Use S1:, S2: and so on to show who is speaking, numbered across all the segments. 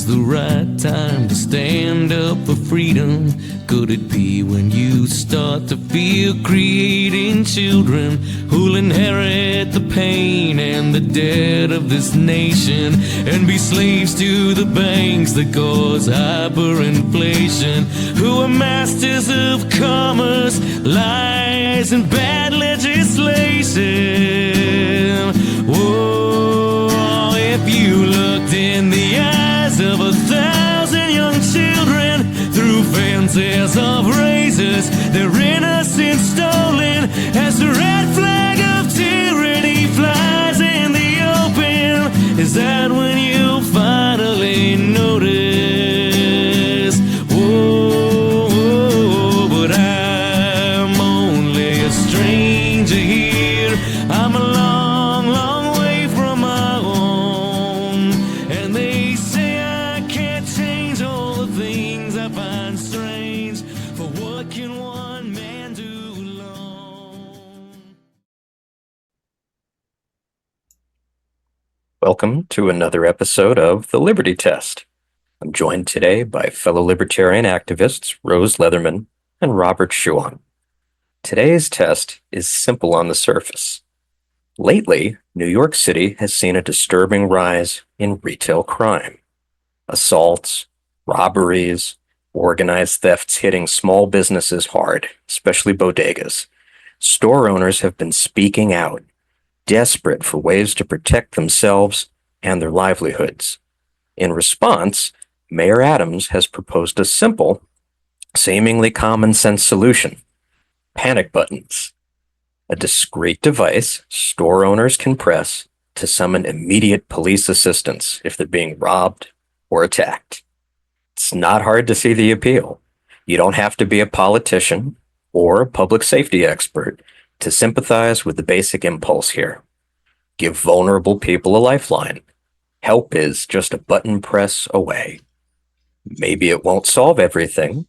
S1: now's the right time to stand up for freedom? Could it be when you start to feel creating children who'll inherit the pain and the debt of this nation and be slaves to the banks that cause hyperinflation, who are masters of commerce, lies, and bad legislation? Whoa, if you looked in the eyes of 1,000 young children through fences of razors, their innocence stolen as the red flag of tyranny flies in the open, is that when you finally notice? Whoa, whoa, but I'm only a stranger here. I'm a long, long way from my home, and they say I can't change all the things I find strange, for what can one man do alone?
S2: Welcome to another episode of The Liberty Test. I'm joined today by fellow libertarian activists Rose Leatherman and Robert Schuon. Today's test is simple on the surface. Lately, New York City has seen a disturbing rise in retail crime. Assaults, robberies, organized thefts hitting small businesses hard, especially bodegas. Store owners have been speaking out, desperate for ways to protect themselves and their livelihoods. In response, Mayor Adams has proposed a simple, seemingly common sense solution: panic buttons. A discreet device store owners can press to summon immediate police assistance if they're being robbed or attacked. It's not hard to see the appeal. You don't have to be a politician or a public safety expert to sympathize with the basic impulse here. Give vulnerable people a lifeline. Help is just a button press away. Maybe it won't solve everything,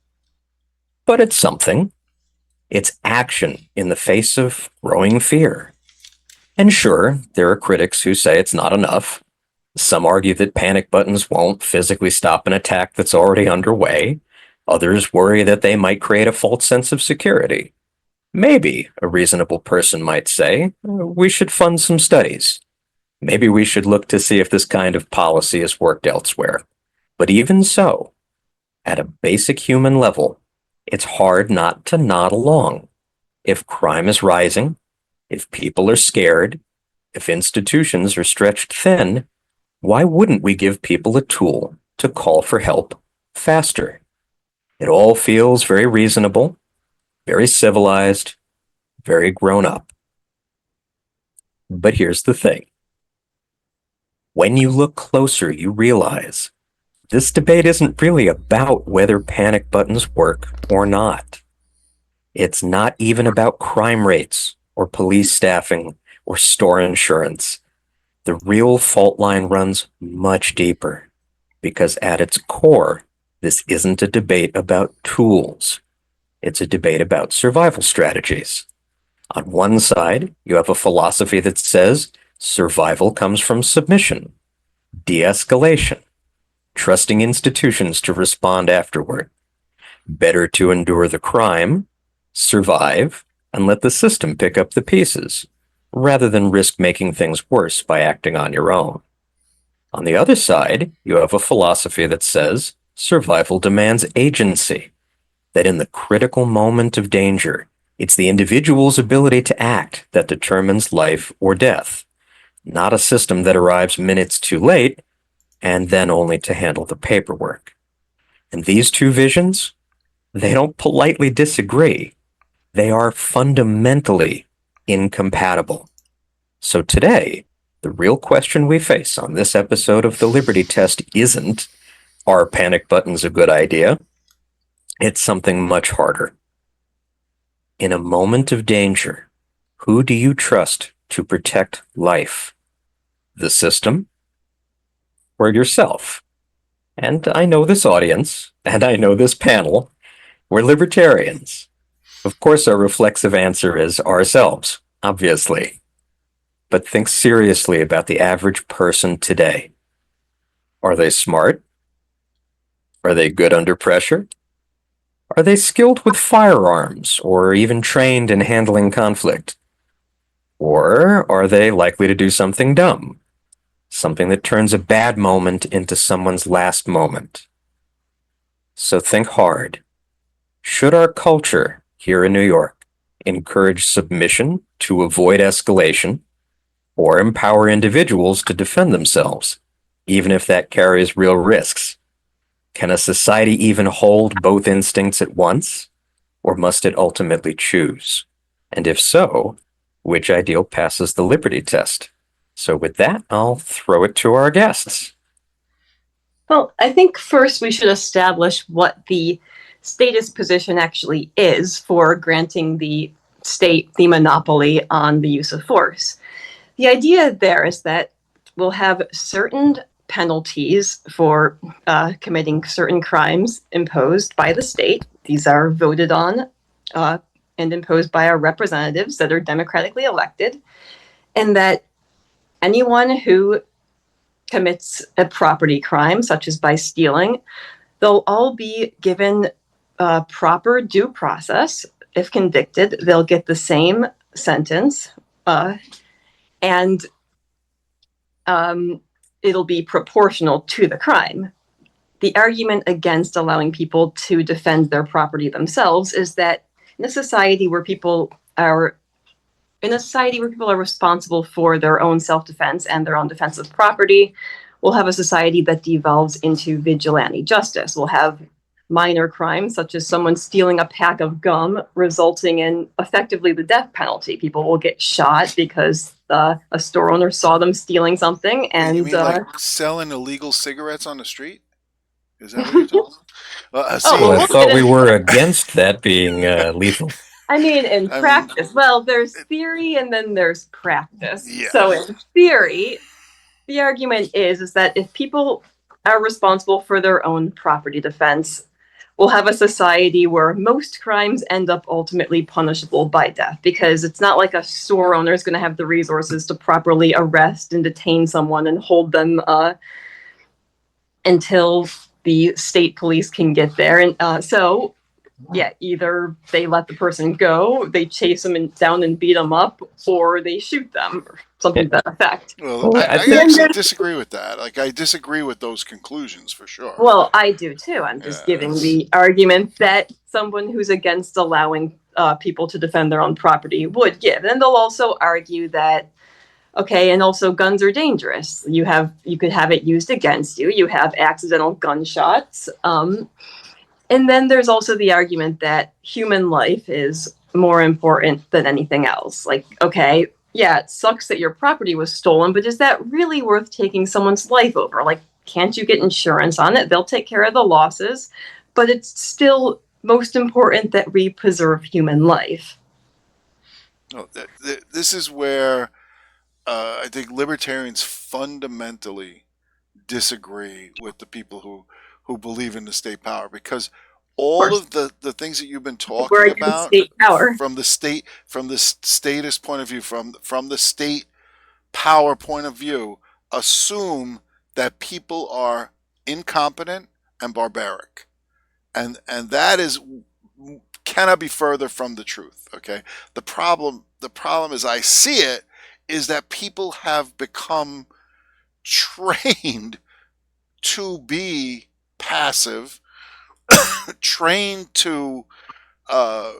S2: but it's something. It's action in the face of growing fear. And sure, there are critics who say it's not enough. Some argue that panic buttons won't physically stop an attack that's already underway. Others worry that they might create a false sense of security. Maybe, a reasonable person might say, we should fund some studies. Maybe we should look to see if this kind of policy has worked elsewhere. But even so, at a basic human level, it's hard not to nod along. If crime is rising, if people are scared, if institutions are stretched thin, why wouldn't we give people a tool to call for help faster? It all feels very reasonable, very civilized, very grown up. But here's the thing. When you look closer, you realize this debate isn't really about whether panic buttons work or not. It's not even about crime rates or police staffing or store insurance. The real fault line runs much deeper, because at its core, this isn't a debate about tools. It's a debate about survival strategies. On one side, you have a philosophy that says survival comes from submission, de-escalation, trusting institutions to respond afterward. Better to endure the crime, survive, and let the system pick up the pieces, rather than risk making things worse by acting on your own. On the other side, you have a philosophy that says survival demands agency, that in the critical moment of danger, it's the individual's ability to act that determines life or death, not a system that arrives minutes too late and then only to handle the paperwork. And these two visions, they don't politely disagree. They are fundamentally incompatible. So today, the real question we face on this episode of the Liberty Test isn't, are panic buttons a good idea? It's something much harder. In a moment of danger, who do you trust to protect life? The system or yourself? And I know this audience, and I know this panel, we're libertarians. Of course, our reflexive answer is ourselves, obviously. But think seriously about the average person today. Are they smart? Are they good under pressure? Are they skilled with firearms or even trained in handling conflict? Or are they likely to do something dumb? Something that turns a bad moment into someone's last moment. So think hard. Should our culture here in New York encourage submission to avoid escalation, or empower individuals to defend themselves, even if that carries real risks? Can a society even hold both instincts at once, or must it ultimately choose? And if so, which ideal passes the liberty test? So with that, I'll throw it to our guests.
S3: Well, I think first we should establish what the status position actually is for granting the state the monopoly on the use of force. The idea there is that we'll have certain penalties for committing certain crimes imposed by the state. These are voted on and imposed by our representatives that are democratically elected, and that anyone who commits a property crime, such as by stealing, they'll all be given proper due process. If convicted, they'll get the same sentence, and it'll be proportional to the crime. The argument against allowing people to defend their property themselves is that in a society where people are responsible for their own self-defense and their own defense of property, we'll have a society that devolves into vigilante justice. We'll have minor crimes, such as someone stealing a pack of gum, resulting in effectively the death penalty. People will get shot because a store owner saw them stealing something. And
S4: you mean like selling illegal cigarettes on the street? Is that what you're talking about?
S2: Well, I thought we were against that being lethal.
S3: I mean, in practice, well, there's theory and then there's practice.
S4: Yeah.
S3: So in theory, the argument is that if people are responsible for their own property defense, we'll have a society where most crimes end up ultimately punishable by death, because it's not like a store owner is going to have the resources to properly arrest and detain someone and hold them until the state police can get there. And so, yeah, either they let the person go, they chase them down and beat them up, or they shoot them, or something to that effect.
S4: Well, I actually disagree with that. Like, I disagree with those conclusions for sure.
S3: Well, I do too. I'm just giving the argument that someone who's against allowing people to defend their own property would give. And they'll also argue that, okay, and also guns are dangerous. You could have it used against you. You have accidental gunshots. And then there's also the argument that human life is more important than anything else. Like, okay, yeah, it sucks that your property was stolen, but is that really worth taking someone's life over? Like, can't you get insurance on it? They'll take care of the losses, but it's still most important that we preserve human life.
S4: No, this is where I think libertarians fundamentally disagree with the people who believe in the state power, because all of the things that you've been talking about
S3: state power.
S4: from the statist point of view, from the state power point of view, assume that people are incompetent and barbaric, and that is cannot be further from the truth. Okay, the problem as I see it is that people have become trained to be passive, trained to have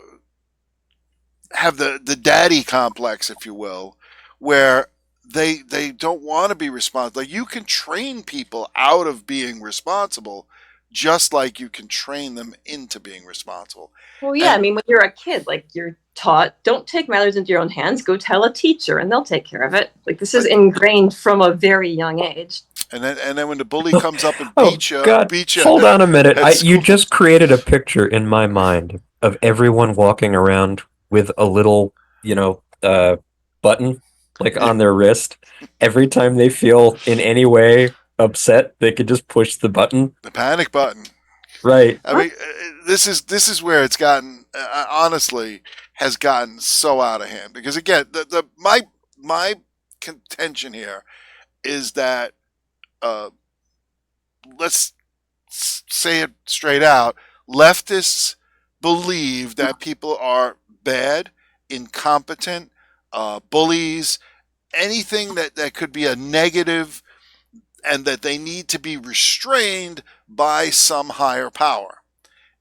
S4: the daddy complex, if you will, where they don't want to be responsible. Like, you can train people out of being responsible, just like you can train them into being responsible.
S3: Well, yeah, I mean, when you're a kid, like, you're taught, don't take matters into your own hands, go tell a teacher and they'll take care of it. Like, this is ingrained from a very young age.
S4: And then when the bully comes up and beats you,
S2: hold on a minute. You just created a picture in my mind of everyone walking around with a little, button like on their wrist. Every time they feel in any way upset, they could just push the button.
S4: The panic button.
S2: Right.
S4: I mean, this is where it's gotten, honestly, has gotten so out of hand. Because again, my contention here is that let's say it straight out. Leftists believe that people are bad, incompetent, bullies, anything that could be a negative, and that they need to be restrained by some higher power.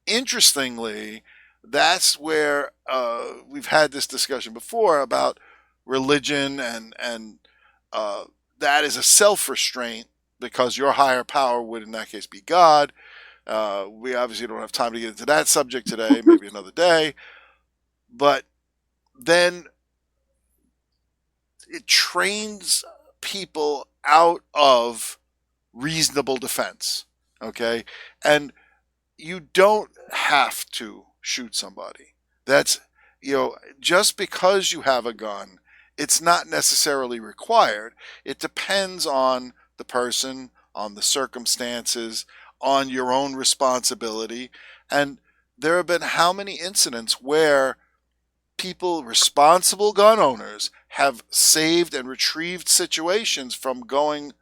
S4: Interestingly, that's where we've had this discussion before about religion, and that is a self-restraint, because your higher power would in that case be God. We obviously don't have time to get into that subject today, maybe another day. But then it trains people out of reasonable defense, okay? And you don't have to shoot somebody. That's, just because you have a gun, it's not necessarily required. It depends on the person, on the circumstances, on your own responsibility. And there have been how many incidents where people, responsible gun owners, have saved and retrieved situations from going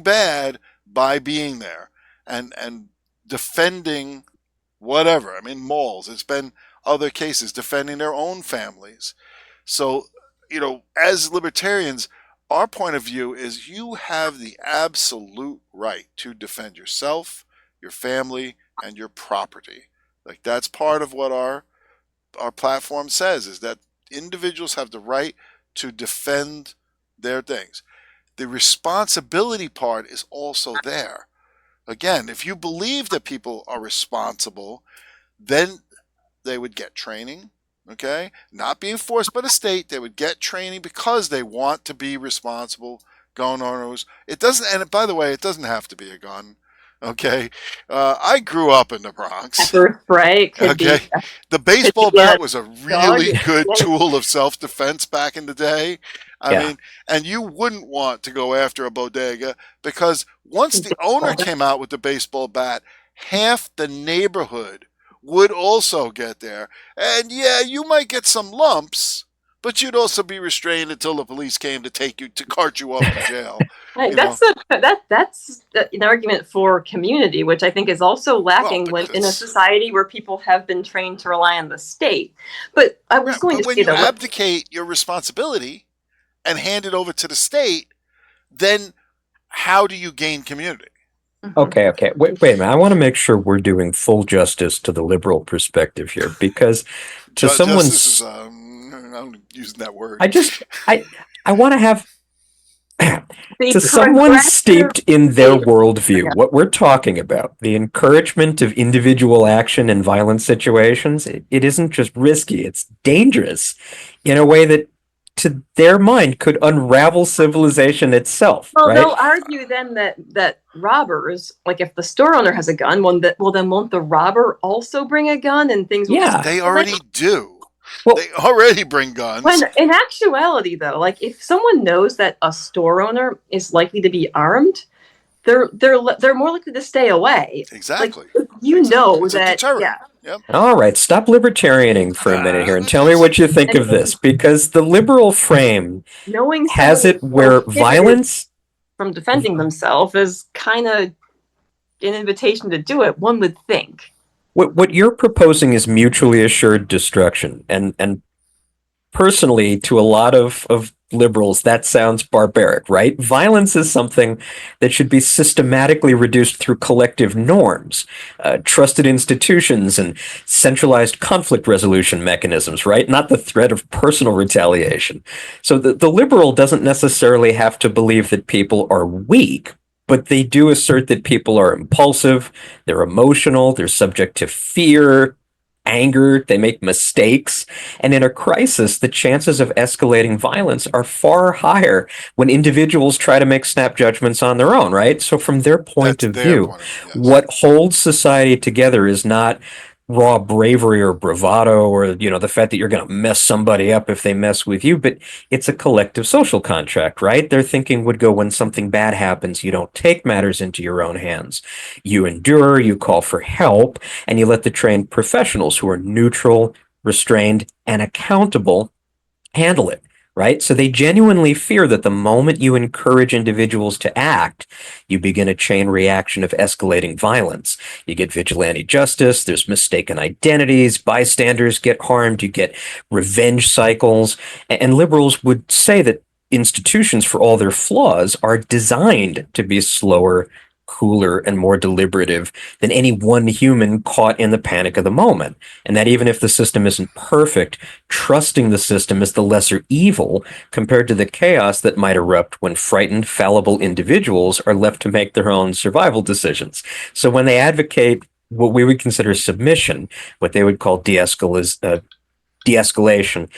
S4: bad by being there and defending whatever. I mean, malls. It's been other cases defending their own families. So, as libertarians, our point of view is you have the absolute right to defend yourself, your family, and your property. Like, that's part of what our platform says, is that individuals have the right to defend their things. The responsibility part is also there. Again, if you believe that people are responsible, then they would get training, okay? Not being forced by the state, they would get training because they want to be responsible gun owners. It doesn't, and by the way, it doesn't have to be a gun. Okay, I grew up in the Bronx.
S3: Pepper spray could
S4: Okay,
S3: be.
S4: the baseball
S3: be a
S4: bat was a really
S3: dog.
S4: good tool of self-defense back in the day. I
S2: Yeah.
S4: mean, and you wouldn't want to go after a bodega, because once the owner came out with the baseball bat, half the neighborhood would also get there. And yeah, you might get some lumps, but you'd also be restrained until the police came to cart you off to jail.
S3: Right,
S4: You
S3: that's an argument for community, which I think is also lacking
S4: Well,
S3: when
S4: but
S3: in a
S4: it's-
S3: society where people have been trained to rely on the state. But I was going
S4: But
S3: to
S4: when
S3: say
S4: you
S3: that
S4: abdicate your responsibility and hand it over to the state, then how do you gain community?
S2: Okay. Wait a minute. I want to make sure we're doing full justice to the liberal perspective here, because to someone's,
S4: Justice is, I'm using that word.
S2: I want to have,
S3: the
S2: to someone
S3: progressive-
S2: steeped in their worldview, what we're talking about, the encouragement of individual action in violent situations, it isn't just risky, it's dangerous in a way that, to their mind, could unravel civilization itself.
S3: Well,
S2: right?
S3: they'll argue then that robbers, like if the store owner has a gun, then won't the robber also bring a gun, and things will
S2: Yeah.
S3: just
S4: They already do.
S2: Well-
S4: They already bring guns.
S3: When in actuality, though, like if someone knows that a store owner is likely to be armed, they're more likely to stay away.
S4: Exactly.
S3: You know
S4: It's a
S3: that,
S4: deterrent.
S3: yeah.
S4: Yep.
S2: All right, stop libertarianing for a minute here and tell me what you think of this, because the liberal frame
S3: Knowing
S2: has
S3: someone
S2: it where
S3: prohibited
S2: violence.
S3: from defending themselves is kind of an invitation to do it. One would think.
S2: What you're proposing is mutually assured destruction, and personally, to a lot of liberals, that sounds barbaric, right? Violence is something that should be systematically reduced through collective norms, trusted institutions, and centralized conflict resolution mechanisms, right? Not the threat of personal retaliation. So the liberal doesn't necessarily have to believe that people are weak, but they do assert that people are impulsive, they're emotional, they're subject to fear, anger, they make mistakes. And in a crisis, the chances of escalating violence are far higher when individuals try to make snap judgments on their own, right? So from their point
S4: That's
S2: of
S4: their
S2: view,
S4: point of view, yes.
S2: what holds society together is not raw bravery or bravado, or the fact that you're going to mess somebody up if they mess with you, but it's a collective social contract, right? Their thinking would go, when something bad happens, you don't take matters into your own hands. You endure, you call for help, and you let the trained professionals who are neutral, restrained, and accountable handle it. right? So they genuinely fear that the moment you encourage individuals to act, you begin a chain reaction of escalating violence. You get vigilante justice, there's mistaken identities, bystanders get harmed, you get revenge cycles, and liberals would say that institutions, for all their flaws, are designed to be slower, cooler, and more deliberative than any one human caught in the panic of the moment. And that even if the system isn't perfect, trusting the system is the lesser evil compared to the chaos that might erupt when frightened, fallible individuals are left to make their own survival decisions. So when they advocate what we would consider submission, what they would call de-escalation,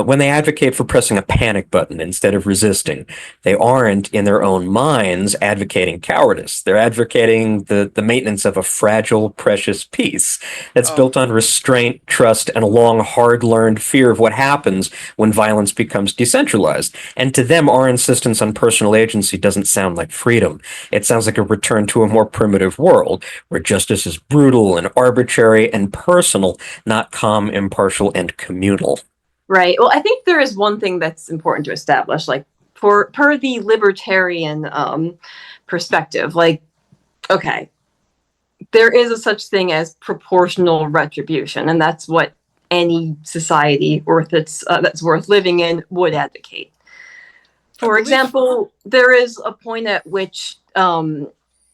S2: when they advocate for pressing a panic button instead of resisting, they aren't in their own minds advocating cowardice. They're advocating the maintenance of a fragile, precious peace that's built on restraint, trust, and a long, hard-learned fear of what happens when violence becomes decentralized. And to them, our insistence on personal agency doesn't sound like freedom. It sounds like a return to a more primitive world where justice is brutal and arbitrary and personal, not calm, impartial, and communal.
S3: Right. Well, I think there is one thing that's important to establish, like per the libertarian perspective, like, okay, there is a such thing as proportional retribution, and that's what any society that's worth living in would advocate. For example, there is a point at which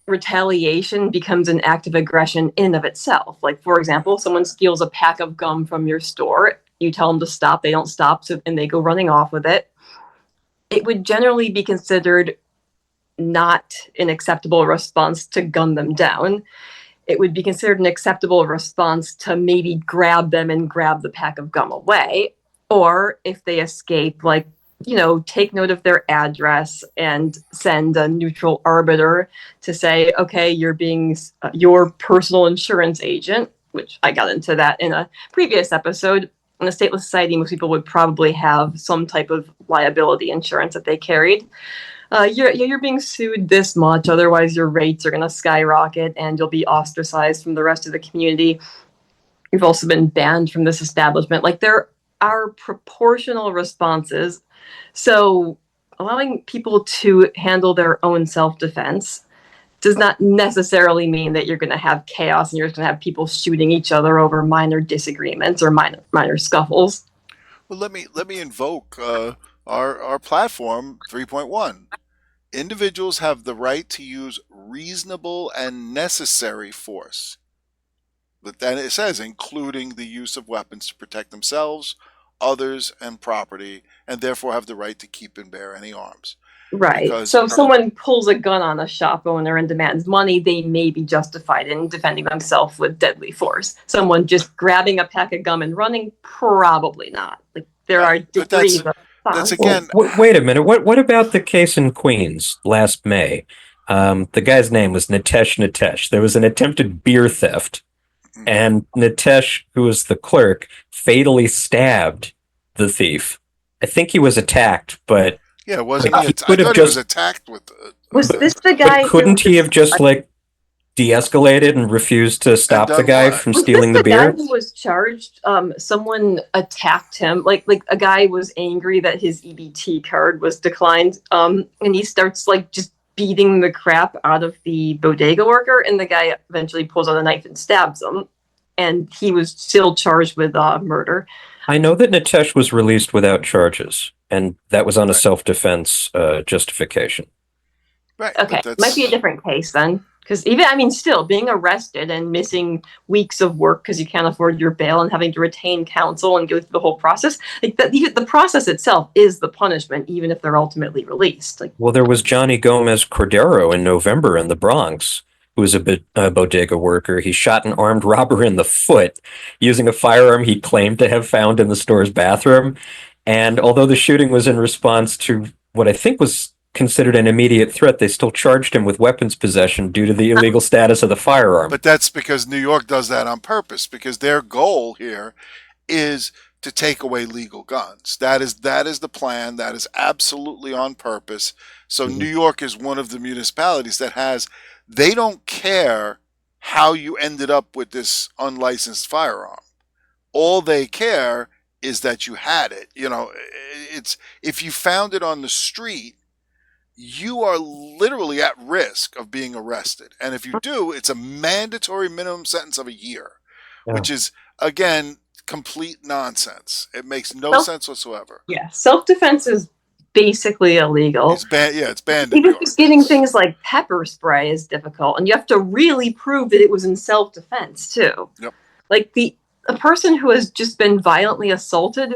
S3: retaliation becomes an act of aggression in and of itself. Like, for example, someone steals a pack of gum from your store, you tell them to stop, they don't stop, and they go running off with it. It would generally be considered not an acceptable response to gun them down. It would be considered an acceptable response to maybe grab them and grab the pack of gum away. Or if they escape, like, take note of their address and send a neutral arbiter to say, okay, you're being your personal insurance agent, which I got into that in a previous episode. In a stateless society, most people would probably have some type of liability insurance that they carried. You're being sued this much, otherwise your rates are going to skyrocket and you'll be ostracized from the rest of the community. You've also been banned from this establishment. Like, there are proportional responses. So allowing people to handle their own self-defense does not necessarily mean that you're going to have chaos and you're just going to have people shooting each other over minor disagreements or minor scuffles.
S4: Well, let me invoke our platform 3.1. Individuals have the right to use reasonable and necessary force. But then it says, including the use of weapons to protect themselves, others, and property, and therefore have the right to keep and bear any arms.
S3: Right. So if someone pulls a gun on a shop owner and demands money, they may be justified in defending themselves with deadly force. Someone just grabbing a pack of gum and running, probably not. Like, there are degrees of
S4: that's again.
S2: Wait a minute. What about the case in Queens last May? The guy's name was Nitesh. There was an attempted beer theft, and Nitesh, who was the clerk, fatally stabbed the thief. I think he was attacked, but
S4: yeah, wasn't he?
S2: I thought he was
S4: attacked with.
S3: Was this the guy?
S2: Couldn't he have just de-escalated and refused to stop the guy from stealing the beer?
S3: The guy who was charged, someone attacked him. Like a guy was angry that his EBT card was declined, and he starts just beating the crap out of the bodega worker, and the guy eventually pulls out a knife and stabs him, and he was still charged with murder.
S2: I know that Nitesh was released without charges, and that was on a self-defense justification.
S4: Right.
S3: Okay, might be a different case then. Because still being arrested and missing weeks of work because you can't afford your bail and having to retain counsel and go through the whole process, the process itself is the punishment, even if they're ultimately released.
S2: Well, there was Johnny Gomez Cordero in November in the Bronx, who was a bodega worker. He shot an armed robber in the foot using a firearm he claimed to have found in the store's bathroom. And although the shooting was in response to what I think was considered an immediate threat, they still charged him with weapons possession due to the illegal status of the firearm.
S4: But that's because New York does that on purpose, because their goal here is to take away legal guns. That is the plan. That is absolutely on purpose. So New York is one of the municipalities that they don't care how you ended up with this unlicensed firearm. All they care is that you had it. It's if you found it on the street, you are literally at risk of being arrested. And if you do, it's a mandatory minimum sentence of a year,
S2: Yeah.
S4: which is, again, complete nonsense. It makes no sense whatsoever.
S3: Yeah, self-defense is basically illegal.
S4: It's banned. Yeah, it's banned. in
S3: Even
S4: New York.
S3: just getting things like pepper spray is difficult, and you have to really prove that it was in self-defense too.
S4: Yep.
S3: Like a person who has just been violently assaulted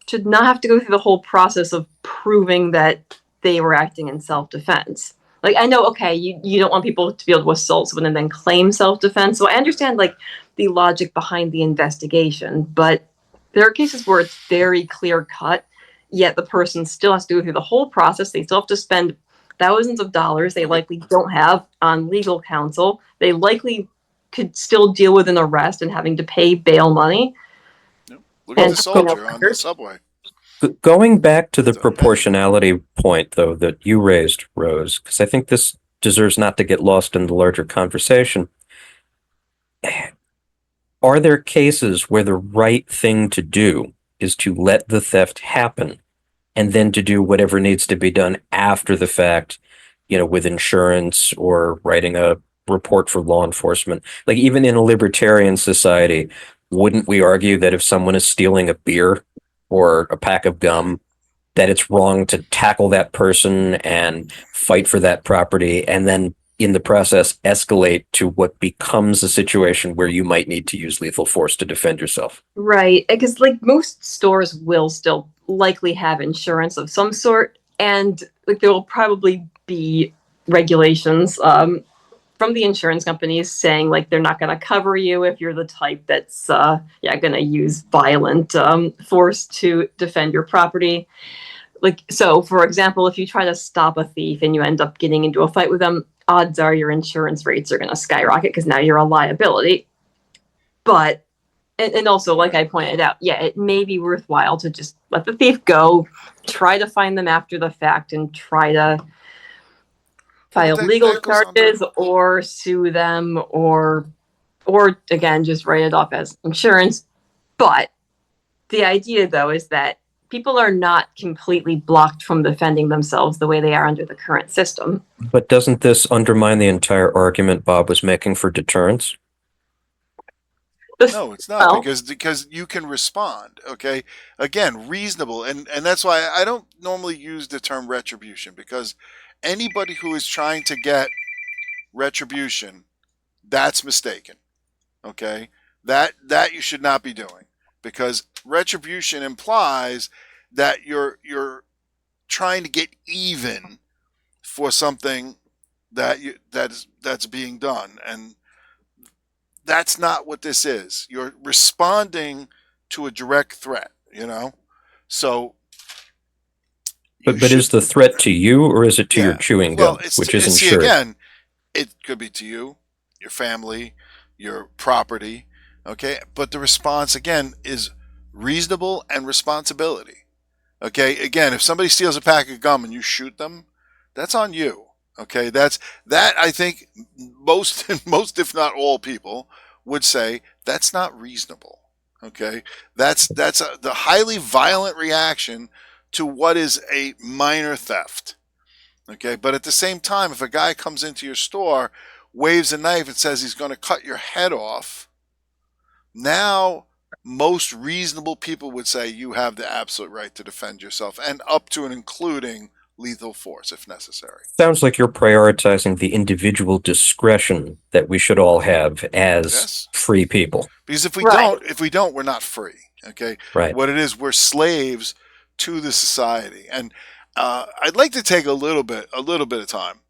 S3: should not have to go through the whole process of proving that they were acting in self-defense. Like, I know, okay, you don't want people to be able to assault someone and then claim self-defense. So I understand like the logic behind the investigation, but there are cases where it's very clear cut, yet the person still has to go through the whole process. They still have to spend thousands of dollars they likely don't have on legal counsel. They likely could still deal with an arrest and having to pay bail money.
S4: Look at the soldier on the subway.
S2: Going back to the proportionality point, though, that you raised, Rose, because I think this deserves not to get lost in the larger conversation. Are there cases where the right thing to do is to let the theft happen and then to do whatever needs to be done after the fact, with insurance or writing a report for law enforcement? Like, even in a libertarian society, wouldn't we argue that if someone is stealing a beer or a pack of gum, that it's wrong to tackle that person and fight for that property, and then in the process escalate to what becomes a situation where you might need to use lethal force to defend yourself?
S3: Right, because like most stores will still likely have insurance of some sort, and like there will probably be regulations from the insurance companies saying like they're not going to cover you if you're the type that's going to use violent force to defend your property. Like, so for example, if you try to stop a thief and you end up getting into a fight with them, odds are your insurance rates are going to skyrocket because now you're a liability. But and also, like I pointed out, yeah, it may be worthwhile to just let the thief go, try to find them after the fact, and try to file legal charges or sue them, or again just write it off as insurance. But the idea, though, is that people are not completely blocked from defending themselves the way they are under the current system.
S2: But doesn't this undermine the entire argument Bob was making for deterrence?
S4: No, it's not, because you can respond. Okay, again, reasonable, and that's why I don't normally use the term retribution, because anybody who is trying to get retribution, that's mistaken. Okay, that you should not be doing, because retribution implies that you're trying to get even for something that's being done, and that's not what this is. You're responding to a direct threat, So,
S2: but is the threat to you, or is it to your chewing gum, which is insured?
S4: See, again, it could be to you, your family, your property. Okay, but the response again is reasonable and responsibility. Okay, again, if somebody steals a pack of gum and you shoot them, that's on you. Okay, that I think most if not all people would say that's not reasonable. Okay, that's the highly violent reaction to what is a minor theft. Okay, but at the same time, if a guy comes into your store, waves a knife and says he's going to cut your head off, now most reasonable people would say you have the absolute right to defend yourself, and up to and including lethal force if necessary.
S2: Sounds like you're prioritizing the individual discretion that we should all have as free people.
S4: Because if we don't, we're not free. Okay,
S2: right.
S4: What it is, we're slaves to the society, and I'd like to take a little bit of time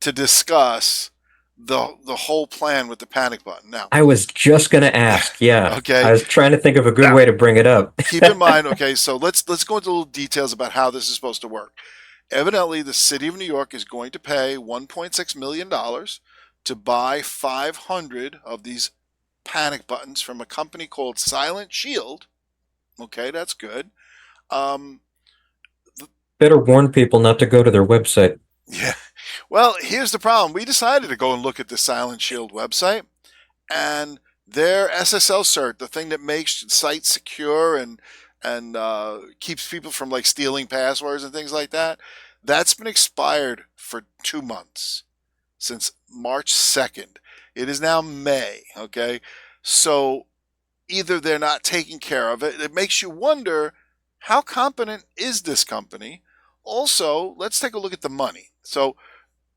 S4: to discuss the whole plan with the panic button. Now,
S2: I was just going to ask. Yeah.
S4: Okay.
S2: I was trying to think of a good way to bring it up.
S4: Keep in mind. Okay, so let's go into little details about how this is supposed to work. Evidently, the city of New York is going to pay $1.6 million to buy 500 of these panic buttons from a company called Silent Shield. Okay, that's good.
S2: Better warn people not to go to their website.
S4: Yeah. Well, here's the problem. We decided to go and look at the Silent Shield website, and their SSL cert, the thing that makes sites secure and and keeps people from like stealing passwords and things like that. That's been expired for 2 months, since March 2nd. It is now May. Okay, so either they're not taking care of it. It makes you wonder, how competent is this company? Also, let's take a look at the money. So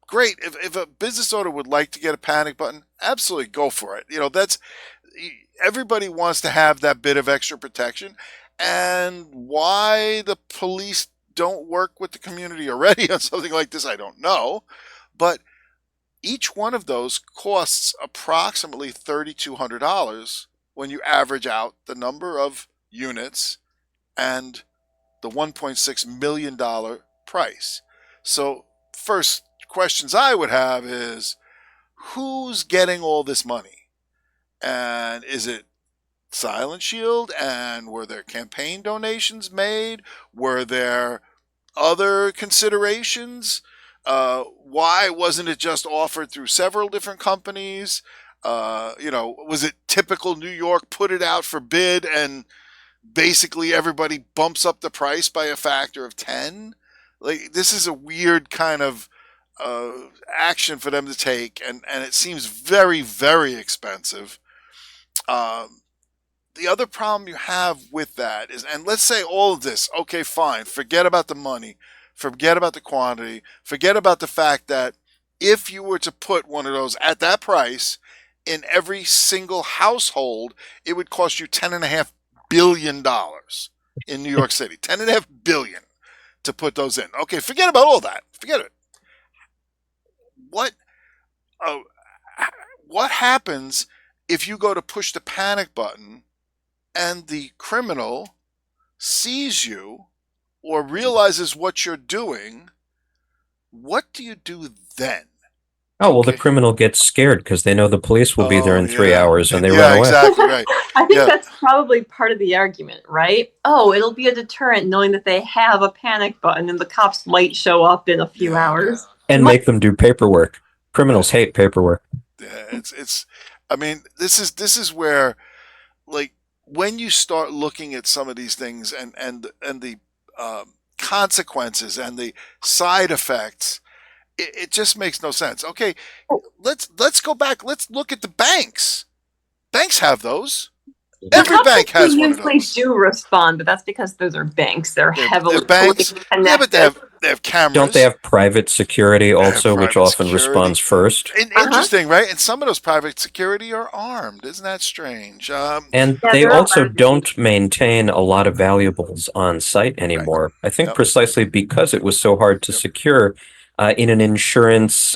S4: great, if a business owner would like to get a panic button, absolutely go for it. That's, everybody wants to have that bit of extra protection. And why the police don't work with the community already on something like this, I don't know. But each one of those costs approximately $3,200 when you average out the number of units and the $1.6 million price. So first questions I would have is, who's getting all this money? And is it Silent Shield? And were there campaign donations made? Were there other considerations? Why wasn't it just offered through several different companies? Was it typical New York, put it out for bid and basically everybody bumps up the price by a factor of 10? Like, this is a weird kind of action for them to take, and it seems very, very expensive. The other problem you have with that is, and let's say all of this, okay, fine, forget about the money, forget about the quantity, forget about the fact that if you were to put one of those at that price in every single household, it would cost you $10.5 billion in New York City. $10.5 billion to put those in. Okay, forget about all that. Forget it. What happens if you go to push the panic button and the criminal sees you or realizes what you're doing? What do you do then?
S2: Oh, well, the criminal gets scared because they know the police will be there in 3 hours and they
S4: Yeah,
S2: run away.
S4: exactly right.
S3: I think that's probably part of the argument, right? Oh, it'll be a deterrent knowing that they have a panic button and the cops might show up in a few hours.
S2: And make them do paperwork. Criminals hate paperwork.
S4: Yeah, I mean, this is where, like, when you start looking at some of these things and the consequences and the side effects, it just makes no sense. Okay, let's go back. Let's look at the banks. Banks have those. Every bank has one of those. They
S3: usually do respond, but that's because those are banks. They're heavily
S4: banks.
S3: connected.
S4: Yeah, but they have cameras.
S2: Don't they have private security also, which often responds first?
S4: Interesting, right? And some of those private security are armed. Isn't that strange?
S2: And they also don't maintain a lot of valuables on site anymore. Right. I think precisely because it was so hard to secure in an insurance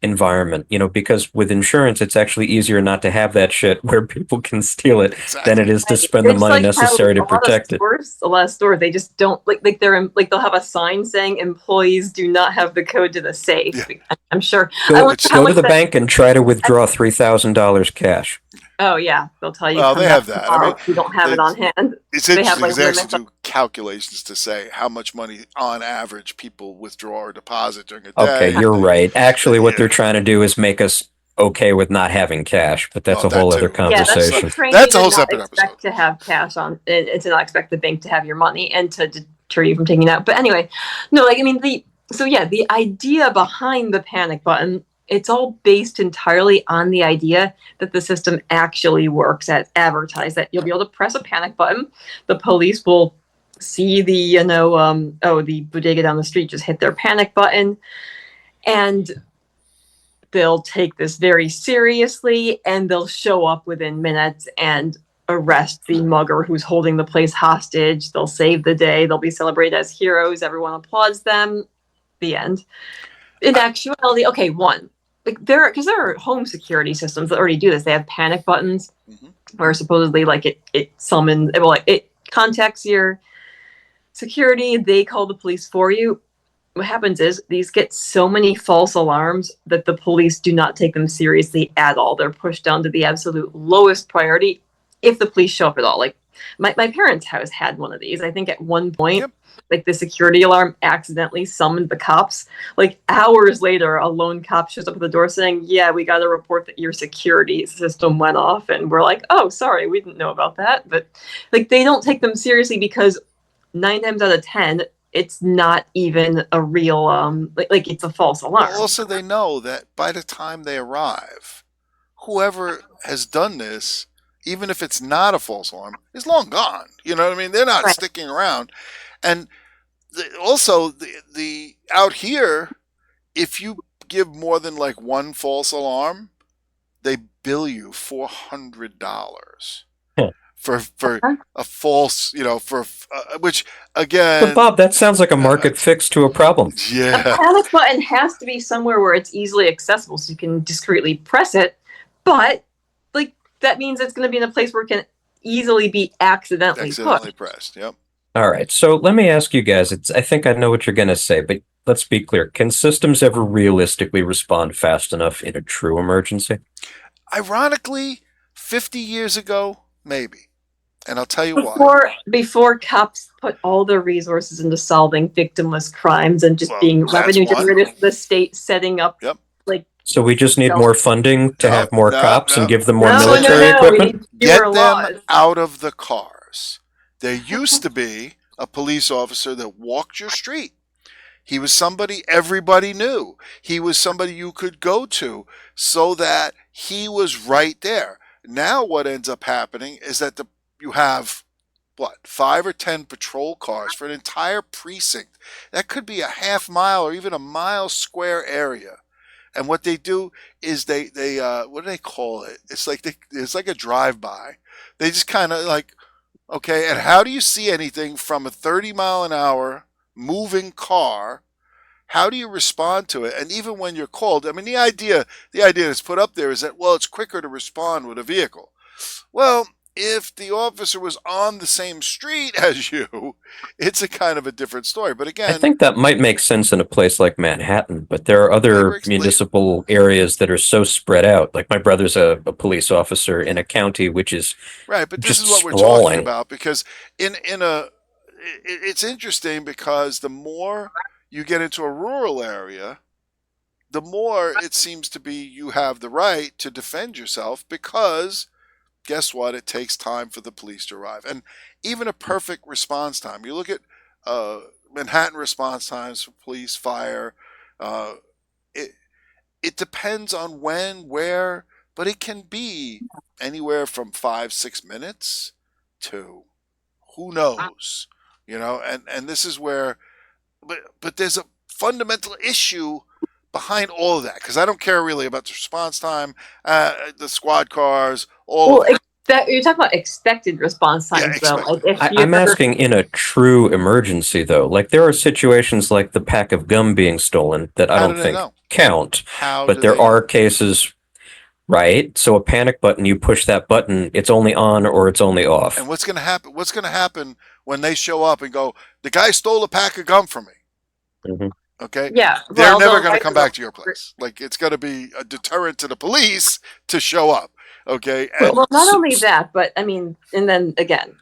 S2: environment, because with insurance, it's actually easier not to have that shit where people can steal it than it is to spend the money necessary to protect it.
S3: A lot of stores, they just don't they'll have a sign saying employees do not have the code to the safe. Yeah. I'm sure.
S2: Go to the bank and try to withdraw $3,000 cash.
S3: Oh yeah, they'll tell you.
S4: Well, they have that. I mean,
S3: you don't have it on hand.
S4: It's interesting because they actually do calculations to say how much money, on average, people withdraw or deposit during a day.
S2: Okay, you're right. Actually, what they're trying to do is make us okay with not having cash, but that's a whole other conversation.
S3: That's a whole separate episode. To have cash on, and to not expect the bank to have your money and to deter you from taking it out. But anyway, no, the idea behind the panic button, it's all based entirely on the idea that the system actually works as advertised, that you'll be able to press a panic button. The police will see the bodega down the street just hit their panic button, and they'll take this very seriously, and they'll show up within minutes and arrest the mugger who's holding the place hostage. They'll save the day. They'll be celebrated as heroes. Everyone applauds them. The end. In actuality, there are home security systems that already do this. They have panic buttons where supposedly it summons, it contacts your security. They call the police for you. What happens is these get so many false alarms that the police do not take them seriously at all. They're pushed down to the absolute lowest priority if the police show up at all. Like my parents' house had one of these. I think at one point,
S4: Yep.
S3: like the security alarm accidentally summoned the cops. Like hours later, a lone cop shows up at the door saying, "Yeah, we got a report that your security system went off." And we're like, "Oh, sorry, we didn't know about that." But like they don't take them seriously because 9 times out of 10, it's not even a real like it's a false alarm.
S4: Well, also, they know that by the time they arrive, whoever has done this, even if it's not a false alarm, is long gone. You know what I mean? They're not
S3: Right.
S4: sticking around. And also, the out here, if you give more than like one false alarm, they bill you $400
S2: Huh.
S4: for a false, for which again,
S2: But Bob, that sounds like a market fix to a problem.
S3: A
S4: yeah,
S3: panic button has to be somewhere where it's easily accessible so you can discreetly press it, but like that means it's going to be in a place where it can easily be accidentally pushed.
S4: pressed. Yep.
S2: All right, so let me ask you guys, I think I know what you're going to say, but let's be clear. Can systems ever realistically respond fast enough in a true emergency?
S4: Ironically, 50 years ago, maybe. And I'll tell you why.
S3: Before cops put all their resources into solving victimless crimes and just
S4: Well,
S3: being
S4: that's
S3: revenue
S4: one.
S3: generated for the state, setting up
S4: Yep.
S3: like
S2: So we just need more funding to have more cops and give them more
S3: no,
S2: military
S3: we
S2: equipment?
S3: need fewer
S4: Get them
S3: laws.
S4: out of the cars. There used to be a police officer that walked your street. He was somebody everybody knew. He was somebody you could go to so that he was right there. Now what ends up happening is that you have, 5 or 10 patrol cars for an entire precinct. That could be a half mile or even a mile square area. And what they do is they what do they call it? It's like a drive-by. They just kind of like, okay, and how do you see anything from a 30-mile-an-hour moving car? How do you respond to it? And even when you're called, I mean, the idea that's put up there is that, well, it's quicker to respond with a vehicle. Well, if the officer was on the same street as you, it's a kind of a different story. But
S2: I
S4: again,
S2: think that might make sense in a place like Manhattan, but there are other municipal areas that are so spread out. Like my brother's a police officer in a county which is
S4: right, but this
S2: just
S4: is what we're
S2: sprawling.
S4: talking about, because it's interesting because the more you get into a rural area, the more it seems to be you have the right to defend yourself, because guess what? It takes time for the police to arrive. And even a perfect response time. You look at Manhattan response times for police, fire. It depends on when, where, but it can be anywhere from 5-6 minutes to who knows, and this is where, but there's a fundamental issue behind all of that, because I don't care really about the response time, the squad cars, all of
S3: that. You're talking about expected response times, though. Like
S2: I'm asking in a true emergency, though. Like there are situations like the pack of gum being stolen that I don't think count, but there are cases, right? So a panic button, you push that button, it's only on or it's only off.
S4: And what's going to happen? What's going to happen when they show up and go, "The guy stole a pack of gum from me"?
S2: Mm-hmm.
S4: Okay.
S3: Yeah.
S4: They're never going to come back to your place. Like, it's going to be a deterrent to the police to show up. Okay.
S3: And well, not only that, but I mean, and then again,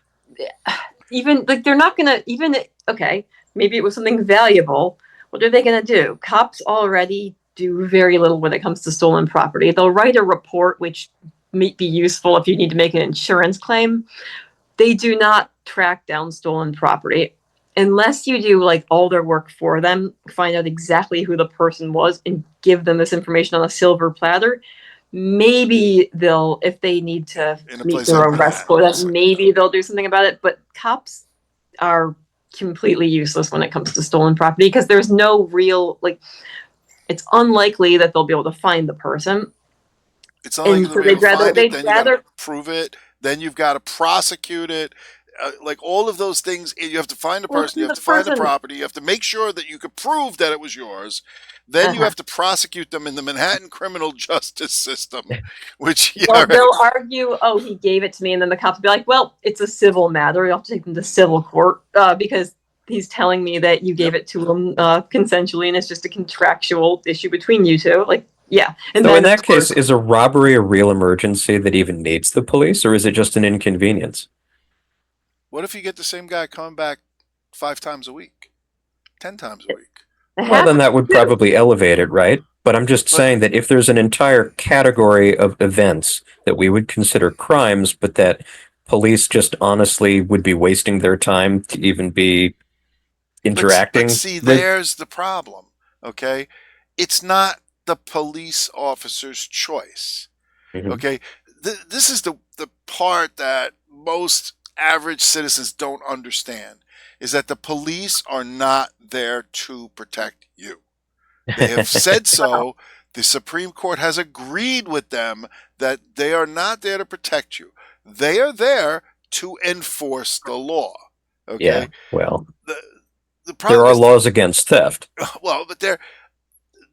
S3: even like they're not going to okay, maybe it was something valuable. What are they going to do? Cops already do very little when it comes to stolen property. They'll write a report, which may be useful if you need to make an insurance claim. They do not track down stolen property unless you do like all their work for them, find out exactly who the person was and give them this information on a silver platter. Maybe they'll, if they need to meet their arrest quota, maybe they'll do something about it. But cops are completely useless when it comes to stolen property because there's no real, like, it's unlikely that they'll be able to find the person.
S4: It's unlikely they'd rather prove it. Then you've got to prosecute it. Like all of those things, you have to find the person, you have to find the property, you have to make sure that you could prove that it was yours. Then you have to prosecute them in the Manhattan criminal justice system, which
S3: they'll argue, "Oh, he gave it to me," and then the cops will be like, "Well, it's a civil matter. You'll have to take them to civil court because he's telling me that you gave it to him consensually, and it's just a contractual issue between you two." Like, yeah. And
S2: so in that case, is a robbery a real emergency that even needs the police, or is it just an inconvenience?
S4: What if you get the same guy coming back 5 times a week, 10 times a week?
S2: Well, then that would probably elevate it, right? But I'm just
S4: But-
S2: saying that if there's an entire category of events that we would consider crimes, but that police just honestly would be wasting their time to even be interacting.
S4: But see,
S2: with.
S4: there's the problem. Okay, it's not the police officer's choice.
S2: Mhm.
S4: Okay, this is the part that most average citizens don't understand, is that the police are not there to protect you. They have said so. The Supreme Court has agreed with them that they are not there to protect you. They are there to enforce the law. Okay.
S2: Yeah, well,
S4: The problem
S2: there are
S4: is,
S2: laws against theft.
S4: well, but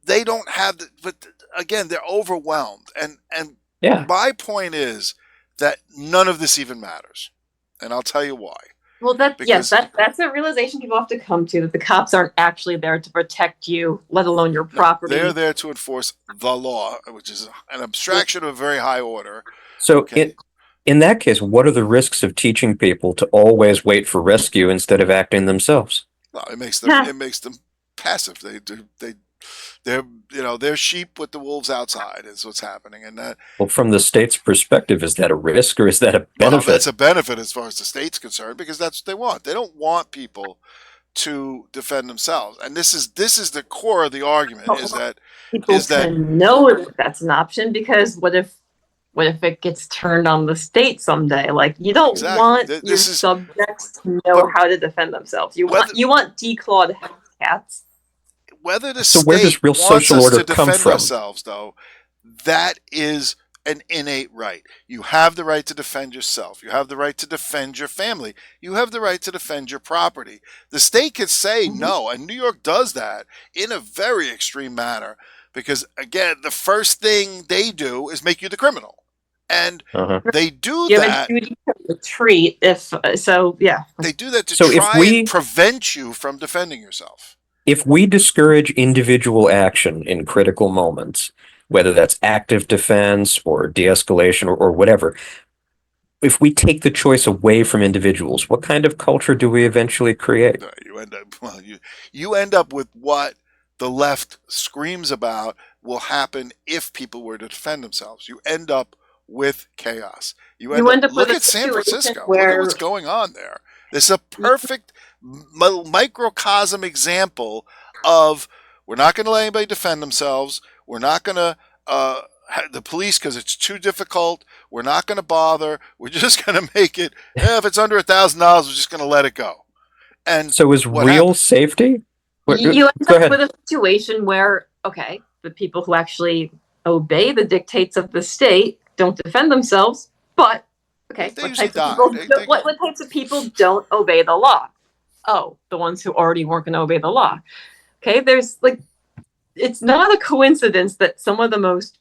S4: they don't have the, but again, they're overwhelmed. And
S2: Yeah.
S4: my point is that none of this even matters. And I'll tell you why.
S3: Well,
S4: Because-
S3: that's a realization people have to come to, that the cops aren't actually there to protect you, let alone your property.
S4: They're there to enforce the law, which is an abstraction of a very high order.
S2: So
S4: Okay.
S2: in that case, what are the risks of teaching people to always wait for rescue instead of acting themselves?
S4: Well, it makes
S3: Yeah.
S4: them passive. They're sheep with the wolves outside is what's happening, and that
S2: Well, from the state's perspective, is that a risk or is that a
S4: well,
S2: benefit?
S4: that's a benefit as far as the state's concerned, because that's what they want. They don't want people to defend themselves, and this is the core of the argument: is that
S3: People
S4: is that-
S3: can know that that's an option, because what if it gets turned on the state someday? Like, you don't
S4: Exactly.
S3: want
S4: This
S3: your
S4: is-
S3: subjects to know
S4: but-
S3: how to defend themselves. You
S4: Whether-
S3: want declawed cats.
S4: whether the
S2: So
S4: state
S2: where does real
S4: wants
S2: social
S4: us
S2: order
S4: to
S2: come
S4: defend
S2: from?
S4: ourselves, though, that is an innate right. You have the right to defend yourself. You have the right to defend your family. You have the right to defend your property. The state could say no, and New York does that in a very extreme manner, because again, the first thing they do is make you the criminal, and
S2: Uh-huh.
S4: they do
S3: You have
S4: that.
S3: a duty to retreat if so. Yeah.
S4: They do that to
S2: So if
S4: try
S2: we-
S4: and prevent you from defending yourself.
S2: If we discourage individual action in critical moments, whether that's active defense or de-escalation or whatever, if we take the choice away from individuals, what kind of culture do we eventually create?
S4: You end up with what the left screams about will happen if people were to defend themselves. You end up with chaos. You end up
S3: with
S4: look
S3: a
S4: at San
S3: situation
S4: Francisco. Look at
S3: where-
S4: what's going on there. This is a perfect microcosm example of, we're not going to let anybody defend themselves. We're not going to the police, because it's too difficult. We're not going to bother. We're just going to make it. If it's under $1,000, we're just going to let it go. And
S2: So is
S4: what
S2: real
S4: happens-
S2: safety?
S3: You end
S2: Go
S3: up
S2: ahead.
S3: with a situation where, okay, the people who actually obey the dictates of the state don't defend themselves, but okay,
S4: They
S3: what
S4: usually
S3: types,
S4: die.
S3: of people,
S4: They-
S3: what types of people don't obey the law? Oh, the ones who already weren't going to obey the law. Okay, there's like, it's not a coincidence that some of the most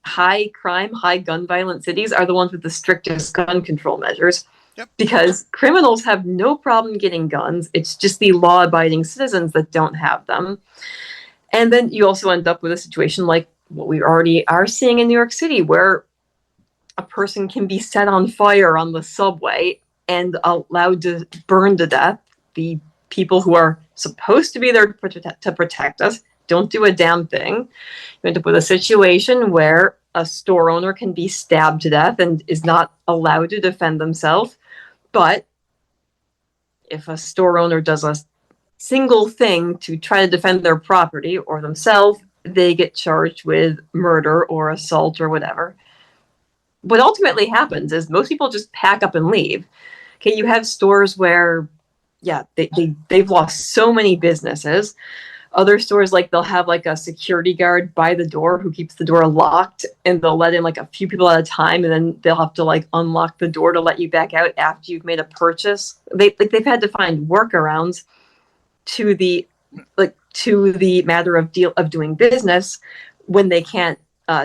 S3: high crime, high gun violent cities are the ones with the strictest gun control measures.
S4: Yep.
S3: Because criminals have no problem getting guns. It's just the law-abiding citizens that don't have them. And then you also end up with a situation like what we already are seeing in New York City, where a person can be set on fire on the subway and allowed to burn to death. The people who are supposed to be there to protect us don't do a damn thing. You end up with a situation where a store owner can be stabbed to death and is not allowed to defend themselves. But if a store owner does a single thing to try to defend their property or themselves, they get charged with murder or assault or whatever. What ultimately happens is most people just pack up and leave. Okay, you have stores where, yeah, they've lost so many businesses. Other stores, like, they'll have like a security guard by the door who keeps the door locked, and they'll let in like a few people at a time, and then they'll have to like unlock the door to let you back out after you've made a purchase. They've had to find workarounds to the matter of doing business when they can't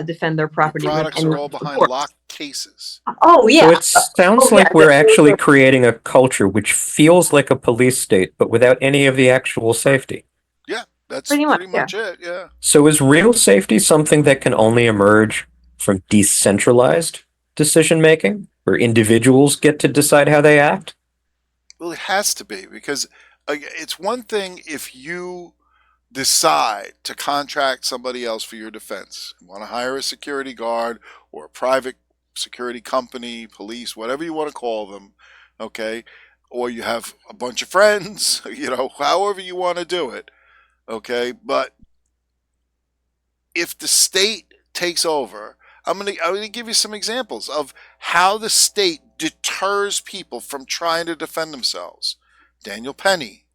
S3: defend their property.
S4: Your
S3: with
S4: products
S3: any
S4: are all behind
S3: support.
S4: locked cases.
S3: Oh yeah.
S2: So it sounds
S3: Oh,
S2: like
S3: yeah,
S2: we're
S3: that's
S2: actually
S3: true.
S2: creating a culture which feels like a police state, but without any of the actual safety.
S4: Yeah, that's
S3: Pretty
S4: pretty
S3: much,
S4: much it. Yeah.
S2: So is real safety something that can only emerge from decentralized decision making, where individuals get to decide how they act?
S4: Well, it has to be, because it's one thing if you decide to contract somebody else for your defense. You want to hire a security guard or a private security company, police, whatever you want to call them, okay? Or you have a bunch of friends, however you want to do it, okay? But if the state takes over, I'm gonna give you some examples of how the state deters people from trying to defend themselves. Daniel Penny,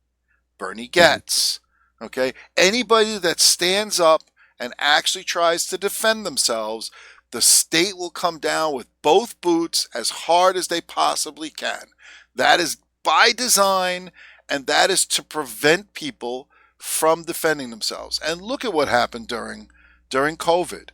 S4: Bernie Getz, okay? Anybody that stands up and actually tries to defend themselves, the state will come down with both boots as hard as they possibly can. That is by design, and that is to prevent people from defending themselves. And look at what happened during COVID.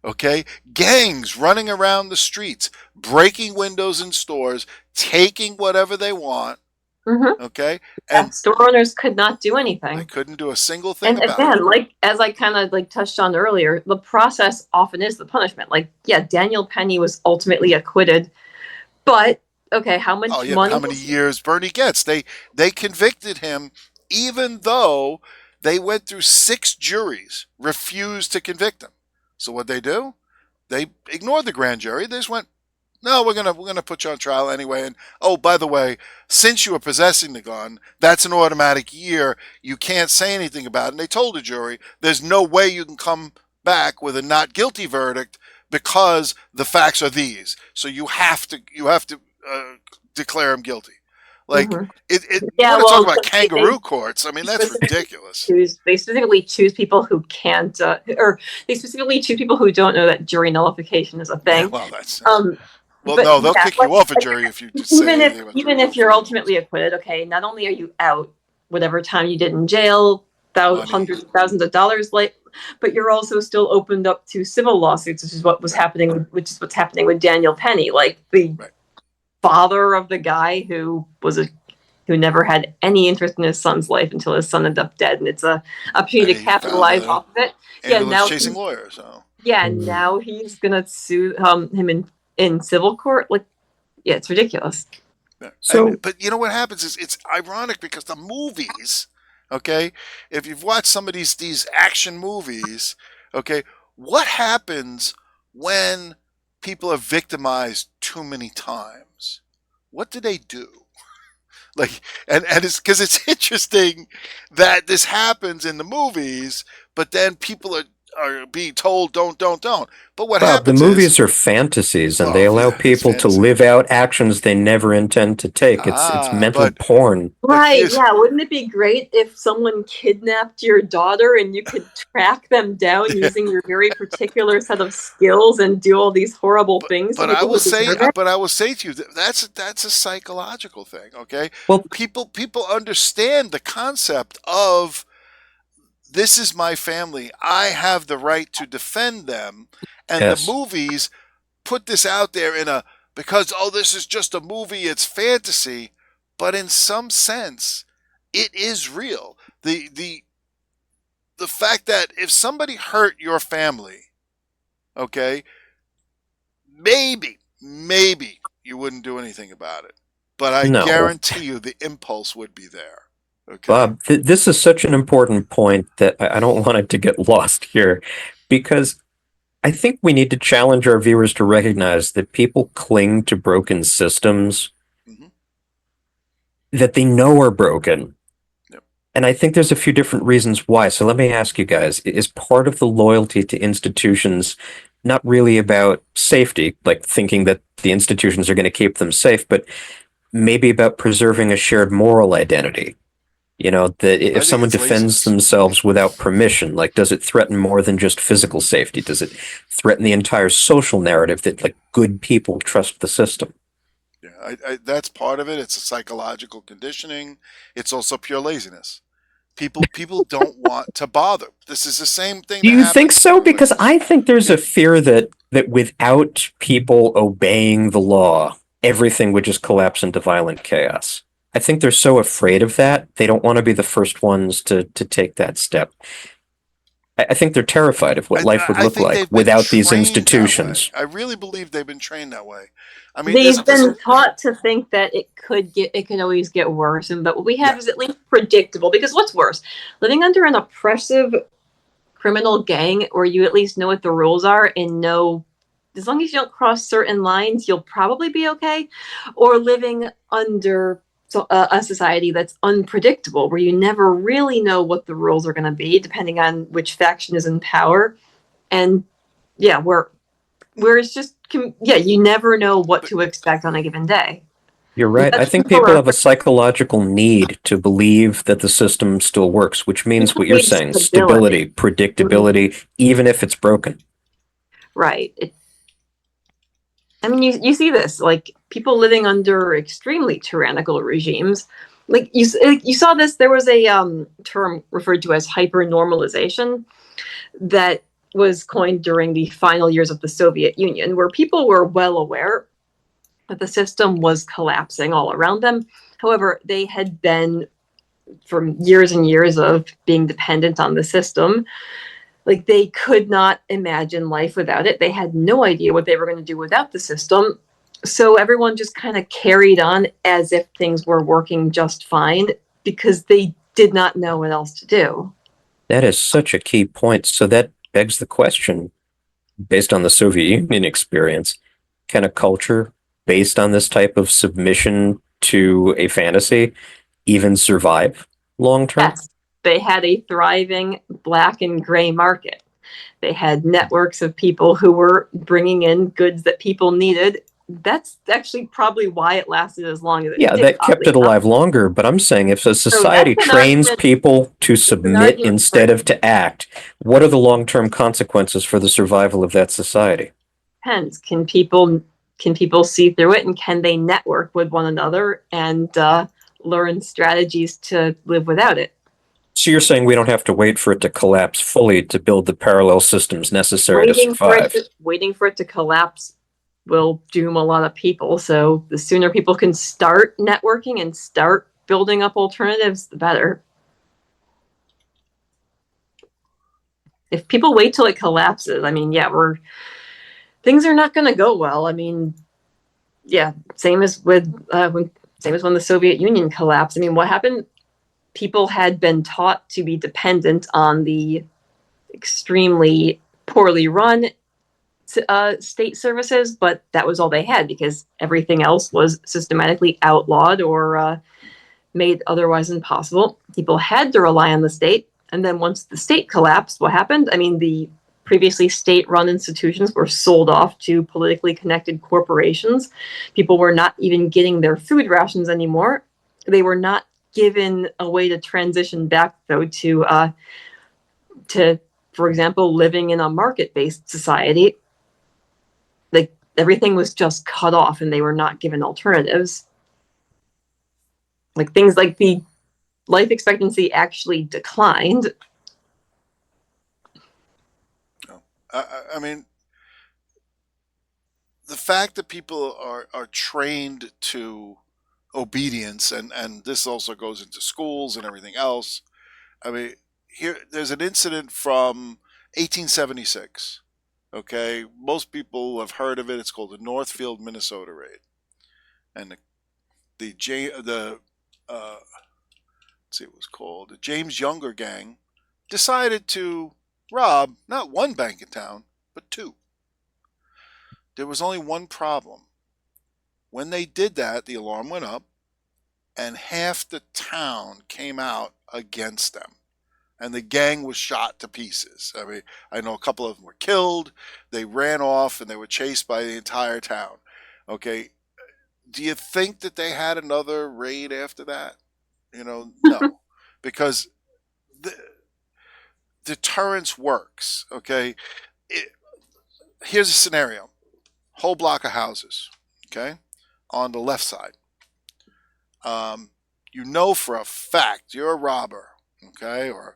S4: Okay? Gangs running around the streets, breaking windows in stores, taking whatever they want.
S3: Mm-hmm.
S4: Okay?
S3: And store owners could not do anything.
S4: They couldn't do a single thing
S3: and
S4: about
S3: again,
S4: it.
S3: like, as I kind of like touched on earlier, the process often is the punishment. Like, yeah, Daniel Penny was ultimately acquitted, but okay, how much money?
S4: How many years Bernie gets? They convicted him even though they went through 6 juries, refused to convict him. So what they do? They ignored the grand jury. They just went, no, we're gonna put you on trial anyway. And oh, by the way, since you were possessing the gun, that's an automatic year. You can't say anything about it. And they told the jury, there's no way you can come back with a not guilty verdict because the facts are these. So you have to declare him guilty. Like,
S3: Mhm.
S4: You want to talk about kangaroo courts? I mean, that's ridiculous.
S3: They specifically choose people who can't, or they specifically choose people who don't know that jury nullification is a thing.
S4: Yeah, well, that's.
S3: Well,
S4: no, they'll kick you off a jury if you just
S3: even if you're ultimately acquitted. Okay, not only are you out whatever time you did in jail, hundreds of thousands of dollars, but you're also still opened up to civil lawsuits, which is what's happening with Daniel Penny, like the father of the guy who never had any interest in his son's life until his son ended up dead, and it's a opportunity to capitalize off of it.
S4: Now chasing lawyers. So.
S3: Yeah, now he's gonna sue him in civil court. Like, yeah, it's ridiculous.
S4: So, but you know what happens is it's ironic because the movies, okay, if you've watched some of these action movies, okay, what happens when people are victimized too many times? What do they do? Like, and it's because it's interesting that this happens in the movies, but then people are being told don't. But what happens?
S2: The movies are fantasies, and they allow people to live out actions they never intend to take. It's mental porn.
S3: Right? Yeah. Wouldn't it be great if someone kidnapped your daughter and you could track them down using your very particular set of skills and do all these horrible things?
S4: But I will say to you that's a psychological thing. Okay. Well, people understand the concept of. This is my family. I have the right to defend them. And the movies put this out there because this is just a movie, it's fantasy. But in some sense, it is real. The fact that if somebody hurt your family, okay, maybe you wouldn't do anything about it. But I guarantee you the impulse would be there. Okay.
S2: Bob, this is such an important point that I don't want it to get lost here, because I think we need to challenge our viewers to recognize that people cling to broken systems that they know are broken.
S4: Yep.
S2: And I think there's a few different reasons why. So let me ask you guys, is part of the loyalty to institutions not really about safety, like thinking that the institutions are going to keep them safe, but maybe about preserving a shared moral identity? You know, that if someone defends themselves without permission, like, does it threaten more than just physical safety? Does it threaten the entire social narrative that, like, good people trust the system?
S4: Yeah, that's part of it. It's a psychological conditioning. It's also pure laziness. People don't want to bother. This is the same thing.
S2: Do you think so? Because I think there's a fear that without people obeying the law, everything would just collapse into violent chaos. I think they're so afraid of that, they don't want to be the first ones to take that step. I think they're terrified of what life would
S4: I
S2: look
S4: think
S2: like
S4: they've been
S2: without these
S4: trained that way.
S2: institutions.
S4: I really believe they've been trained that way. I mean,
S3: They've been taught to think that it can always get worse, and but what we have is at least predictable. Because what's worse, living under an oppressive criminal gang where you at least know what the rules are and know as long as you don't cross certain lines, you'll probably be okay, or living under a society that's unpredictable where you never really know what the rules are going to be depending on which faction is in power, and yeah, where it's just you never know what to expect on a given day.
S2: You're right. I think people have a psychological need to believe that the system still works, which means what you're saying, stability, predictability, even if it's broken.
S3: Right. I mean, you see this, like people living under extremely tyrannical regimes. Like you saw this, there was a term referred to as hypernormalization that was coined during the final years of the Soviet Union, where people were well aware that the system was collapsing all around them. However, they had been, from years and years of being dependent on the system, like they could not imagine life without it. They had no idea what they were going to do without the system. So everyone just kind of carried on as if things were working just fine because they did not know what else to do.
S2: That is such a key point. So that begs the question, based on the Soviet Union experience, can a culture based on this type of submission to a fantasy even survive long term?
S3: Yes, they had a thriving black and gray market. They had networks of people who were bringing in goods that people needed. That's actually probably why it lasted as long as it did.
S2: Yeah, that kept it alive longer. But I'm saying if a society trains people to submit instead of to act, what are the long-term consequences for the survival of that society?
S3: Depends. Can people see through it, and can they network with one another and learn strategies to live without it?
S2: So you're saying we don't have to wait for it to collapse fully to build the parallel systems necessary to survive?
S3: Waiting for it to collapse will doom a lot of people. So the sooner people can start networking and start building up alternatives, the better. If people wait till it collapses, I mean, things are not going to go well. I mean, same as when the Soviet Union collapsed. I mean, what happened? People had been taught to be dependent on the extremely poorly run state services, but that was all they had because everything else was systematically outlawed or made otherwise impossible. People had to rely on the state. And then once the state collapsed, what happened? I mean, the previously state-run institutions were sold off to politically connected corporations. People were not even getting their food rations anymore. They were not given a way to transition back, though, to for example, living in a market-based society. Like everything was just cut off, and they were not given alternatives. Like things like the life expectancy actually declined.
S4: I mean, the fact that people are trained to obedience, and this also goes into schools and everything else. I mean, there's an incident from 1876. Okay, most people have heard of it. It's called the Northfield, Minnesota raid, and let's see, it was called the James Younger gang decided to rob not one bank in town, but two. There was only one problem. When they did that, the alarm went up, and half the town came out against them. And the gang was shot to pieces. I mean, I know a couple of them were killed. They ran off, and they were chased by the entire town. Okay, do you think that they had another raid after that? No, because deterrence works. Okay, here's a scenario: whole block of houses. Okay, on the left side. For a fact you're a robber. Okay, or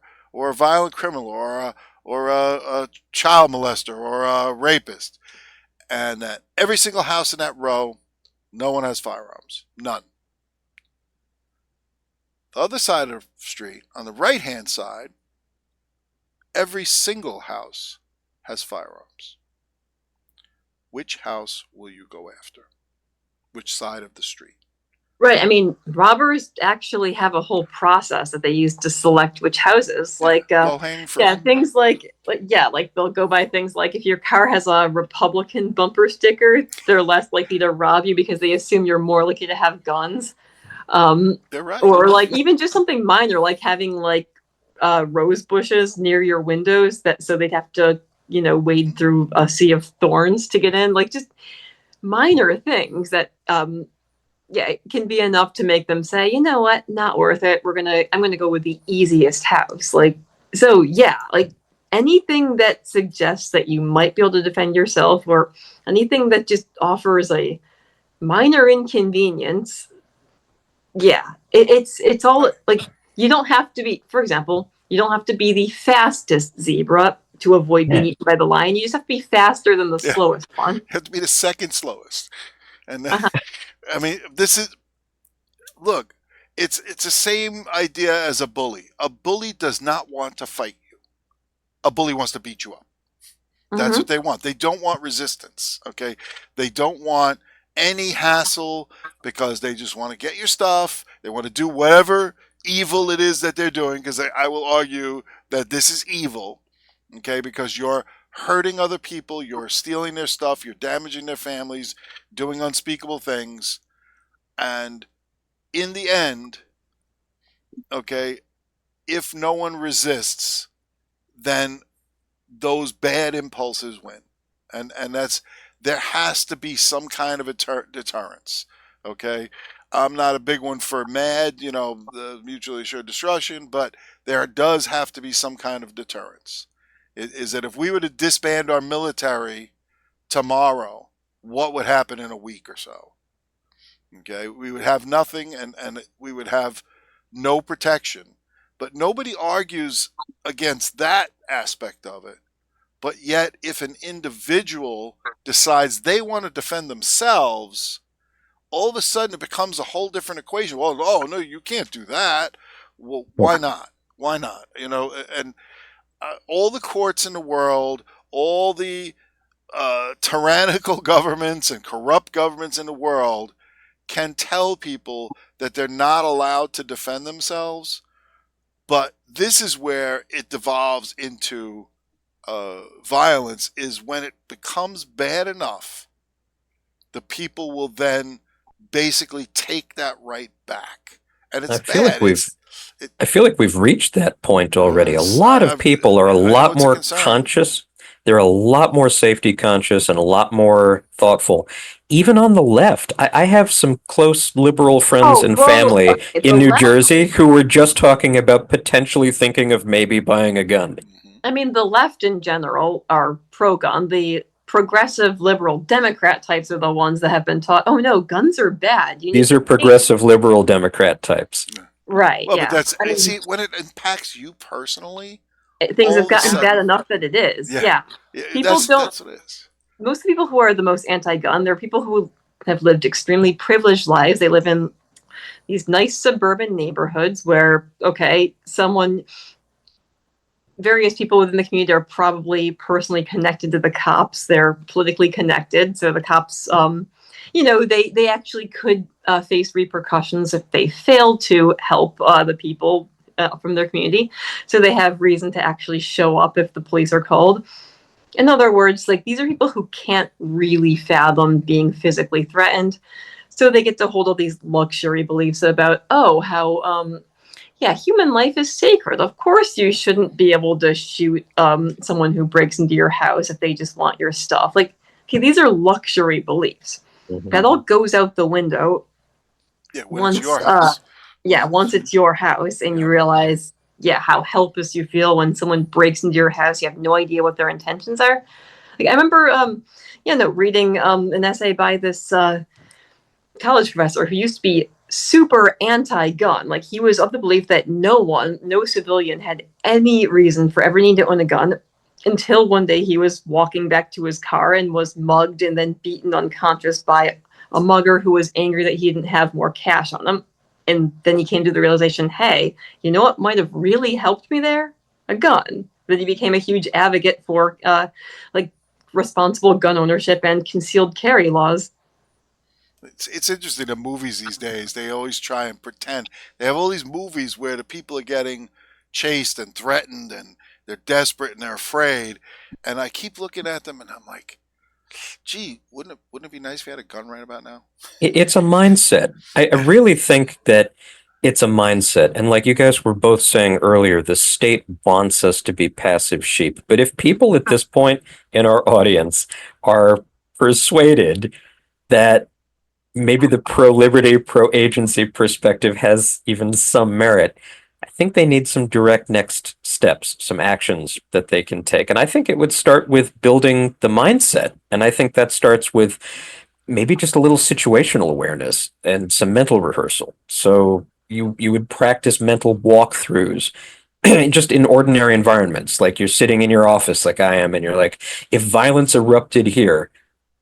S4: a violent criminal, or a child molester, or a rapist, and that every single house in that row, no one has firearms, none. The other side of the street, on the right-hand side, every single house has firearms. Which house will you go after? Which side of the street?
S3: Right. I mean, robbers actually have a whole process that they use to select which houses. Like,
S4: Low-hanging fruit.
S3: yeah, things like they'll go by things like if your car has a Republican bumper sticker, they're less likely to rob you because they assume you're more likely to have guns.
S4: They're right.
S3: Or like even just something minor, like having like rose bushes near your windows so they'd have to, wade through a sea of thorns to get in. Like just minor things that it can be enough to make them say, you know what, not worth it. I'm gonna go with the easiest house. Like, so yeah, like anything that suggests that you might be able to defend yourself, or anything that just offers a minor inconvenience. Yeah, it's all like, you don't have to be, for example, you don't have to be the fastest zebra to avoid being eaten by the lion. You just have to be faster than the slowest one.
S4: You have to be the second slowest. And then, I mean, look, it's the same idea as a bully. A bully does not want to fight you. A bully wants to beat you up. That's what they want. They don't want resistance, okay? They don't want any hassle because they just want to get your stuff. They want to do whatever evil it is that they're doing, because I will argue that this is evil, okay? Because you're hurting other people, you're stealing their stuff, you're damaging their families, doing unspeakable things. And in the end, okay, if no one resists, then those bad impulses win. And there has to be some kind of a deterrence, okay? I'm not a big one for MAD, the mutually assured destruction, but there does have to be some kind of deterrence. Is that if we were to disband our military tomorrow, what would happen in a week or so? Okay, we would have nothing, and we would have no protection. But nobody argues against that aspect of it. But yet, if an individual decides they want to defend themselves, all of a sudden it becomes a whole different equation. Well, oh no, you can't do that. Well, why not? Why not? And all the courts in the world, all the tyrannical governments and corrupt governments in the world can tell people that they're not allowed to defend themselves. But this is where it devolves into violence, is when it becomes bad enough, the people will then basically take that right back. And it's bad.
S2: I feel like we've reached that point already. A lot of people are a lot more conscious. They're a lot more safety conscious and a lot more thoughtful. Even on the left, I have some close liberal friends and family in New Jersey who were just talking about potentially thinking of maybe buying a gun.
S3: I mean, the left in general are pro-gun. The progressive liberal Democrat types are the ones that have been taught, oh no, guns are bad.
S2: These are progressive liberal Democrat types.
S3: Right,
S4: well,
S3: yeah.
S4: But when it impacts you personally,
S3: things have gotten bad enough that it is. Yeah. People
S4: that's what it is.
S3: Most people who are the most anti-gun, they're people who have lived extremely privileged lives. They live in these nice suburban neighborhoods where, various people within the community are probably personally connected to the cops. They're politically connected. So the cops, they actually could face repercussions if they fail to help the people from their community. So they have reason to actually show up if the police are called. In other words, like, these are people who can't really fathom being physically threatened. So they get to hold all these luxury beliefs about, how, human life is sacred. Of course you shouldn't be able to shoot someone who breaks into your house if they just want your stuff. Like, okay, these are luxury beliefs. Mm-hmm. That all goes out the window.
S4: Yeah, once it's your house.
S3: Once it's your house and you realize, how helpless you feel when someone breaks into your house. You have no idea what their intentions are. Like, I remember, reading an essay by this college professor who used to be super anti-gun. Like, he was of the belief that no civilian had any reason for ever needing to own a gun, until one day he was walking back to his car and was mugged and then beaten unconscious by a mugger who was angry that he didn't have more cash on him. And then he came to the realization, hey, you know what might have really helped me there? A gun. Then he became a huge advocate for like responsible gun ownership and concealed carry laws.
S4: It's interesting, the movies these days, they always try and pretend. They have all these movies where the people are getting chased and threatened and they're desperate and they're afraid. And I keep looking at them and I'm like, gee, wouldn't it be nice if you had a gun right about now?
S2: It's a mindset. I really think that it's a mindset. And like you guys were both saying earlier, the state wants us to be passive sheep. But if people at this point in our audience are persuaded that maybe the pro-liberty, pro-agency perspective has even some merit, I think they need some direct next steps, some actions that they can take. And I think it would start with building the mindset. And I think that starts with maybe just a little situational awareness and some mental rehearsal. So you would practice mental walkthroughs just in ordinary environments, like you're sitting in your office like I am, and you're like, if violence erupted here,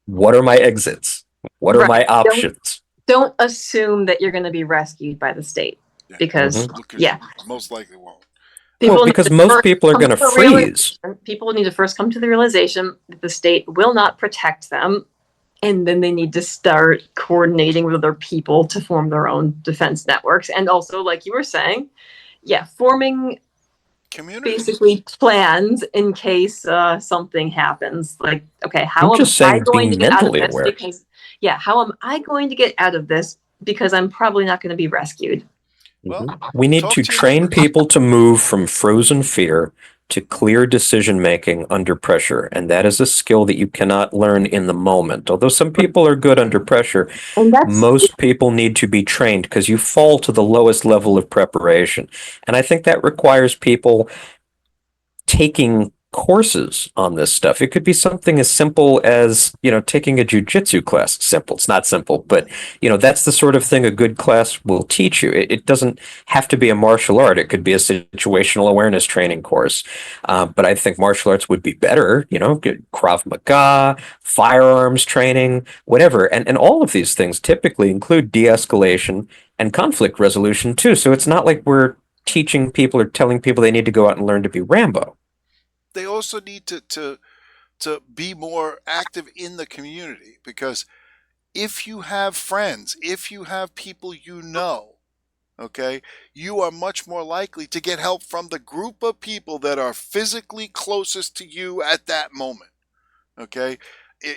S2: what are my exits? What are my options?
S3: Don't assume that you're going to be rescued by the state, because
S4: most likely won't.
S2: Because most people are going to freeze.
S3: People need to first come to the realization that the state will not protect them, and then they need to start coordinating with other people to form their own defense networks. And also, like you were saying, forming basically plans in case something happens. Like, okay, how am I going to get out of this? Because how am I going to get out of this? Because I'm probably not going to be rescued.
S2: Well, we need to train people to move from frozen fear to clear decision making under pressure. And that is a skill that you cannot learn in the moment. Although some people are good under pressure, most people need to be trained, because you fall to the lowest level of preparation. And I think that requires people taking courses on this stuff. It could be something as simple as, taking a jujitsu class. Simple. It's not simple, but that's the sort of thing a good class will teach you. It doesn't have to be a martial art. It could be a situational awareness training course. But I think martial arts would be better, Krav Maga, firearms training, whatever. And all of these things typically include de-escalation and conflict resolution too. So it's not like we're teaching people or telling people they need to go out and learn to be Rambo.
S4: They also need to be more active in the community, because if you have friends, if you have people okay, you are much more likely to get help from the group of people that are physically closest to you at that moment. Okay,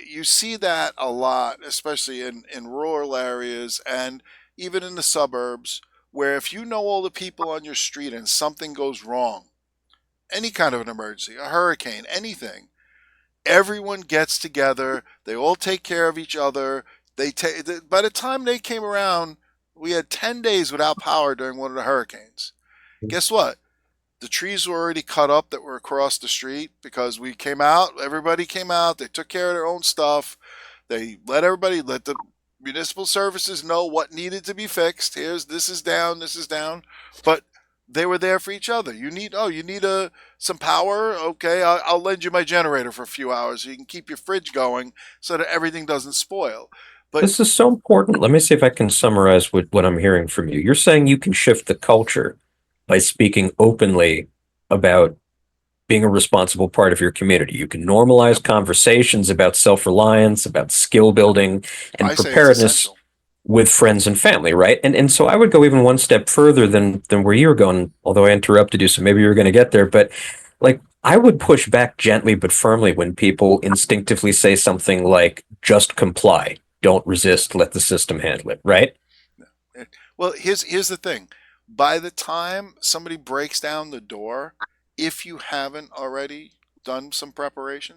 S4: you see that a lot, especially in rural areas and even in the suburbs, where if you know all the people on your street and something goes wrong, any kind of an emergency, a hurricane, anything, everyone gets together. They all take care of each other. By the time they came around, we had 10 days without power during one of the hurricanes. Guess what? The trees were already cut up that were across the street, because we came out. Everybody came out. They took care of their own stuff. They let the municipal services know what needed to be fixed. This is down. But they were there for each other. You need some power? Okay, I'll lend you my generator for a few hours so you can keep your fridge going so that everything doesn't spoil. But
S2: this is so important. Let me see if I can summarize what I'm hearing from you. You're saying you can shift the culture by speaking openly about being a responsible part of your community. You can normalize conversations about self-reliance, about skill building, and preparedness with friends and family, right? And so I would go even one step further than where you're going, although I interrupted you, so maybe you're going to get there. But like, I would push back gently but firmly when people instinctively say something like, just comply, don't resist, let the system handle it, right?
S4: Well, here's the thing. By the time somebody breaks down the door, if you haven't already done some preparation,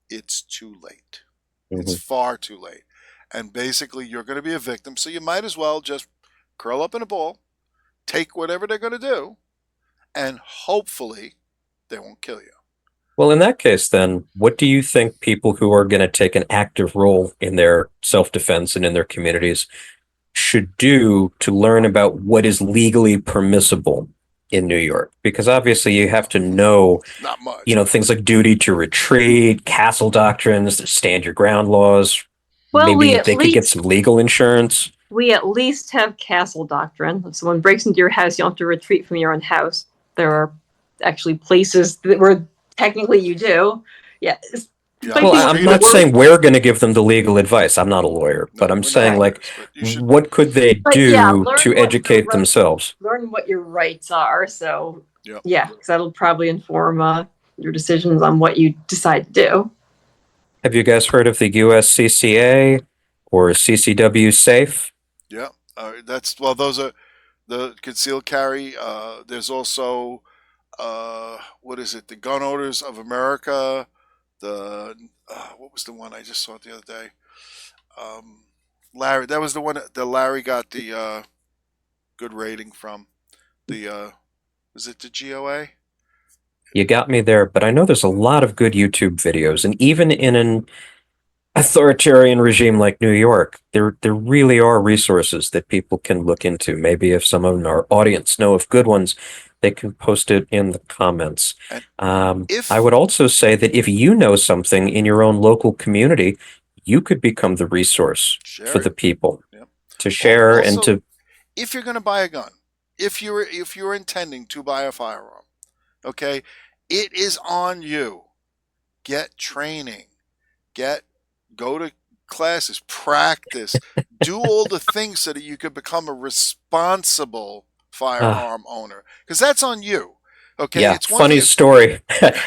S4: it's too late. It's far too late. And basically, you're going to be a victim, so you might as well just curl up in a ball, take whatever they're going to do, and hopefully they won't kill you.
S2: Well, in that case, then, what do you think people who are going to take an active role in their self-defense and in their communities should do to learn about what is legally permissible in New York? Because obviously you have to know,
S4: not much.
S2: Things like duty to retreat, castle doctrines, the stand your ground laws.
S3: Well,
S2: maybe they could get some legal insurance.
S3: We at least have castle doctrine. If someone breaks into your house, you don't have to retreat from your own house. There are actually places where technically you do. Yeah.
S4: Yeah,
S3: But I
S2: Well,
S3: think
S2: I'm not saying we're going to give them the legal advice. I'm not a lawyer, but I'm
S4: we're
S2: saying,
S4: not
S2: like,
S4: lawyers, but you should.
S2: what could they
S3: But yeah,
S2: do to educate themselves?
S3: learn what your rights are. So
S4: Yeah.
S3: yeah, because that'll probably inform your decisions on what you decide to do.
S2: Have you guys heard of the USCCA or CCW SAFE?
S4: Yeah, those are the concealed carry. There's also what is it? The Gun Owners of America. The what was the one I just saw it the other day? Larry, that was the one that Larry got the good rating from. The was it the GOA?
S2: You got me there, but I know there's a lot of good YouTube videos, and even in an authoritarian regime like New York, there really are resources that people can look into. Maybe if some of our audience know of good ones, they can post it in the comments.
S4: If
S2: I would also say that if you know something in your own local community, you could become the resource for the people to share and
S4: also,
S2: to.
S4: if you're going to buy a gun, if you're intending to buy a firearm, okay, it is on you. Get training, go to classes, practice, do all the things so that you could become a responsible firearm owner, because that's on you. Okay,
S2: Yeah,
S4: it's
S2: funny story.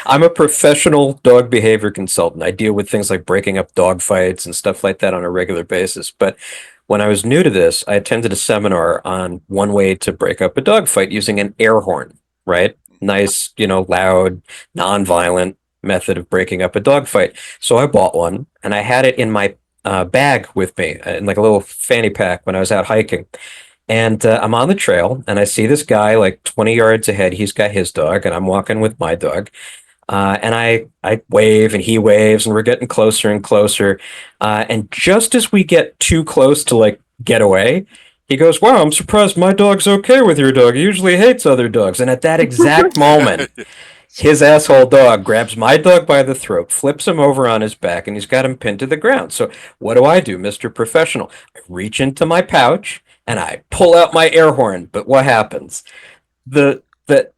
S2: I'm a professional dog behavior consultant. I deal with things like breaking up dog fights and stuff like that on a regular basis. But when I was new to this, I attended a seminar on one way to break up a dog fight using an air horn, right? Nice, loud, non-violent method of breaking up a dog fight. So I bought one and I had it in my bag with me in like a little fanny pack when I was out hiking. And I'm on the trail and I see this guy like 20 yards ahead. He's got his dog and I'm walking with my dog. And I wave and he waves and we're getting closer and closer. And just as we get too close to like get away, he goes, "Wow, I'm surprised my dog's okay with your dog. He usually hates other dogs." And at that exact moment, his asshole dog grabs my dog by the throat, flips him over on his back, and he's got him pinned to the ground. So what do, Mr. Professional? I reach into my pouch and I pull out my air horn. But what happens? The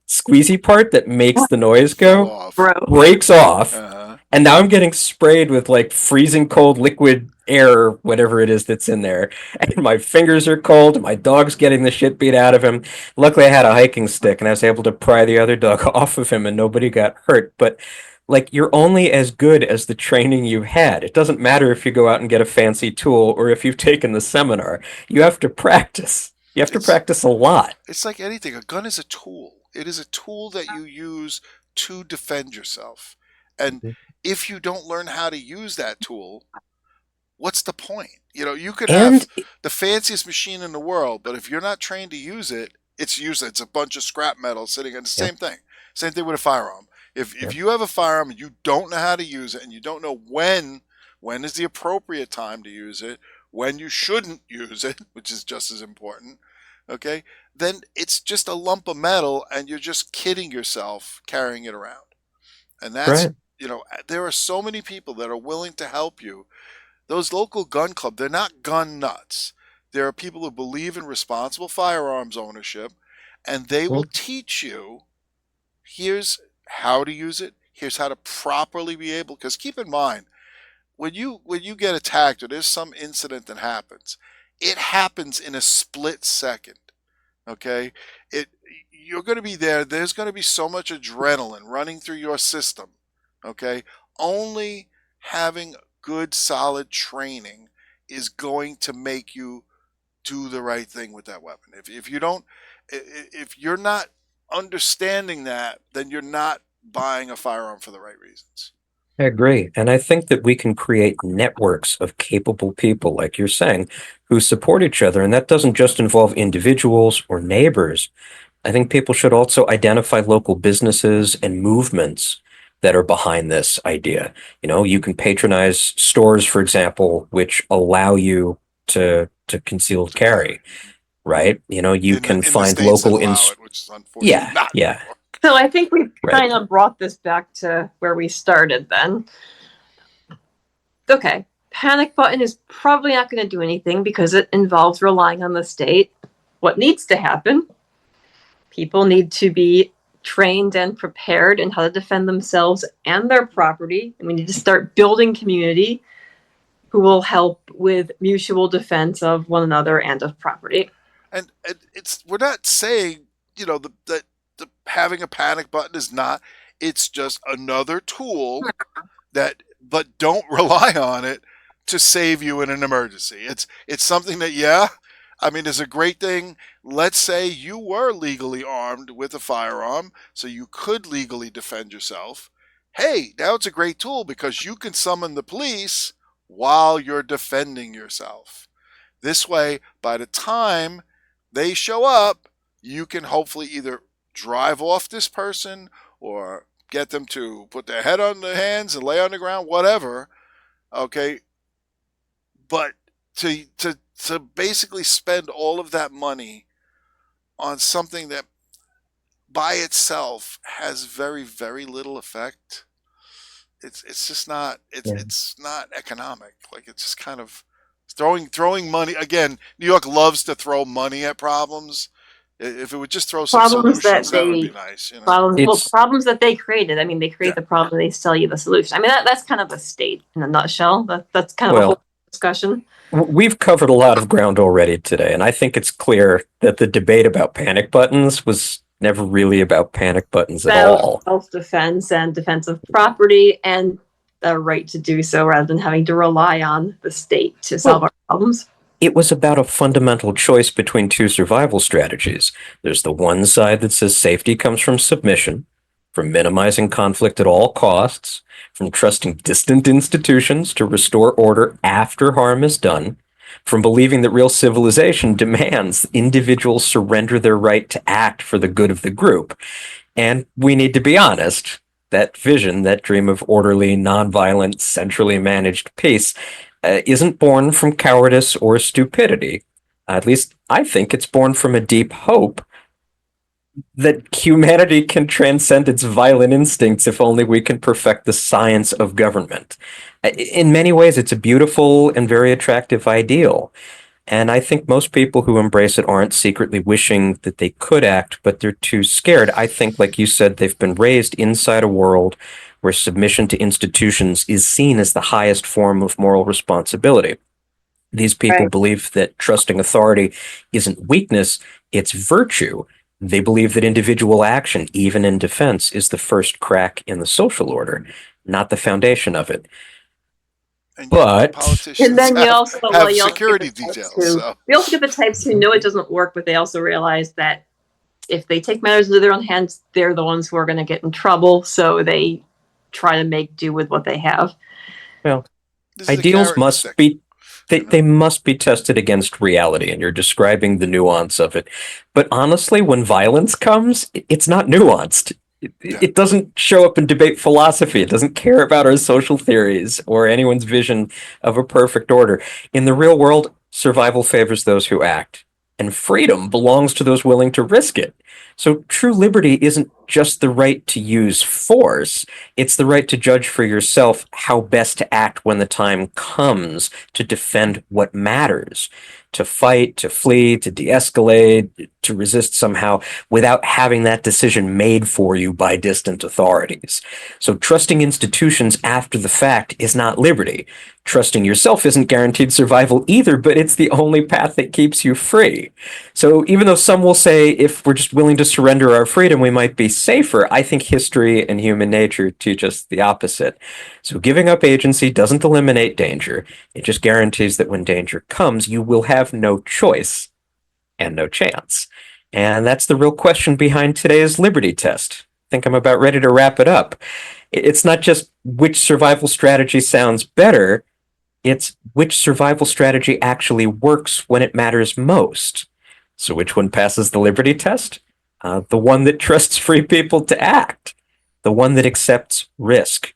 S2: squeezy part that makes the noise go breaks off. And now I'm getting sprayed with like freezing cold liquid air, whatever it is that's in there. And my fingers are cold, and my dog's getting the shit beat out of him. Luckily, I had a hiking stick, and I was able to pry the other dog off of him, and nobody got hurt. But like, you're only as good as the training you had. It doesn't matter if you go out and get a fancy tool or if you've taken the seminar. You have to practice. You have to practice a lot.
S4: It's like anything. A gun is a tool. It is a tool that you use to defend yourself. And if you don't learn how to use that tool, what's the point? You could have the fanciest machine in the world, but if you're not trained to use it, it's useless. It's a bunch of scrap metal sitting in the same thing. Same thing with a firearm. If you have a firearm and you don't know how to use it and you don't know when is the appropriate time to use it, when you shouldn't use it, which is just as important, okay, then it's just a lump of metal and you're just kidding yourself carrying it around. And that's, there are so many people that are willing to help you. Those local gun clubs, they're not gun nuts. There are people who believe in responsible firearms ownership, and they will teach you, here's how to use it, here's how to properly be able, because keep in mind, when you get attacked or there's some incident that happens, it happens in a split second. Okay? You're going to be there. There's going to be so much adrenaline running through your system. Okay? Only having good, solid training is going to make you do the right thing with that weapon. If you're not understanding that, then you're not buying a firearm for the right reasons.
S2: I agree. And I think that we can create networks of capable people, like you're saying, who support each other. And that doesn't just involve individuals or neighbors. I think people should also identify local businesses and movements that are behind this idea. You can patronize stores, for example, which allow you to conceal carry, right? You can find local
S4: which is unfortunately not.
S2: Yeah.
S3: So I think we've kind of brought this back to where we started then. Okay, panic button is probably not going to do anything because it involves relying on the state. What needs to happen? People need to be trained and prepared in how to defend themselves and their property. And we need to start building community who will help with mutual defense of one another and of property.
S4: And it's, we're not saying, that the having a panic button is not, it's just another tool but don't rely on it to save you in an emergency. It's something that, is a great thing. Let's say you were legally armed with a firearm, so you could legally defend yourself. Hey, now it's a great tool because you can summon the police while you're defending yourself. This way, by the time they show up, you can hopefully either drive off this person or get them to put their head on their hands and lay on the ground, whatever. Okay. But to basically spend all of that money on something that by itself has very, very little effect, it's just not, it's not economic. Like, it's just kind of throwing money. Again, New York loves to throw money at problems. If it would just throw some solutions, that would be nice.
S3: Problems that they created. I mean, they create the problem, they sell you the solution. I mean, that's kind of a state in a nutshell. That's kind of a whole discussion.
S2: We've covered a lot of ground already today, and I think it's clear that the debate about panic buttons was never really about panic buttons at all.
S3: Self-defense and defense of property and the right to do so rather than having to rely on the state to solve our problems.
S2: It was about a fundamental choice between two survival strategies. There's the one side that says safety comes from submission, from minimizing conflict at all costs, from trusting distant institutions to restore order after harm is done, from believing that real civilization demands individuals surrender their right to act for the good of the group. And we need to be honest, that vision, that dream of orderly, nonviolent, centrally managed peace, isn't born from cowardice or stupidity. At least I think it's born from a deep hope that humanity can transcend its violent instincts if only we can perfect the science of government. In many ways, it's a beautiful and very attractive ideal. And I think most people who embrace it aren't secretly wishing that they could act, but they're too scared. I think, like you said, they've been raised inside a world where submission to institutions is seen as the highest form of moral responsibility. These people believe that trusting authority isn't weakness, it's virtue. They believe that individual action, even in defense, is the first crack in the social order, not the foundation of it.
S4: And
S2: but
S4: politicians
S3: and then you also
S4: have security details.
S3: We also get the types who know it doesn't work, but they also realize that if they take matters into their own hands, they're the ones who are going to get in trouble. So they try to make do with what they have.
S2: Well, ideals must be they must be tested against reality, and you're describing the nuance of it. But honestly, when violence comes, it's not nuanced. It doesn't show up in debate philosophy. It doesn't care about our social theories or anyone's vision of a perfect order. In the real world, survival favors those who act, and freedom belongs to those willing to risk it. So true liberty isn't just the right to use force, it's the right to judge for yourself how best to act when the time comes to defend what matters, to fight, to flee, to de-escalate, to resist somehow without having that decision made for you by distant authorities. So trusting institutions after the fact is not liberty. Trusting yourself isn't guaranteed survival either, but it's the only path that keeps you free. So even though some will say if we're just willing to surrender our freedom, we might be safer, I think history and human nature teach us the opposite. So giving up agency doesn't eliminate danger. It just guarantees that when danger comes, you will have no choice and no chance. And that's the real question behind today's Liberty Test. I think I'm about ready to wrap it up. It's not just which survival strategy sounds better, it's which survival strategy actually works when it matters most. So which one passes the Liberty Test? The one that trusts free people to act, the one that accepts risk,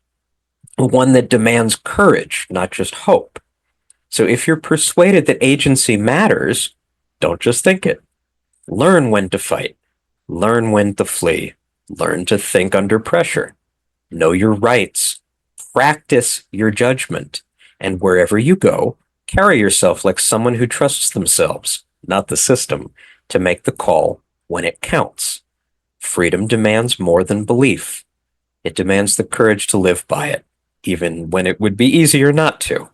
S2: the one that demands courage, not just hope. So if you're persuaded that agency matters, don't just think it. Learn when to fight, learn when to flee, learn to think under pressure, know your rights, practice your judgment, and wherever you go, carry yourself like someone who trusts themselves, not the system, to make the call when it counts. Freedom demands more than belief. It demands the courage to live by it, even when it would be easier not to.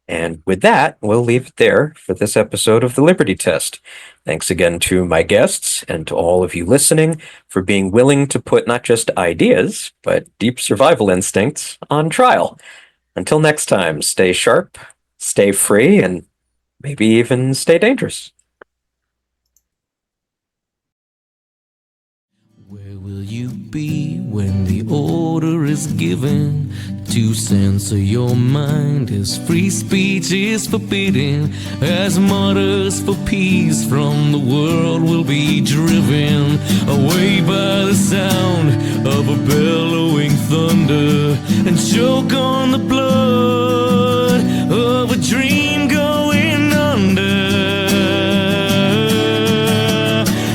S2: And with that, we'll leave it there for this episode of the Liberty Test. Thanks again to my guests and to all of you listening for being willing to put not just ideas, but deep survival instincts on trial. Until next time, stay sharp, stay free, and maybe even stay dangerous.
S1: Where will you be when the order is given to censor your mind as free speech is forbidden, as martyrs for peace from the world will be driven away by the sound of a bellowing thunder and choke on the blood of a dream going under?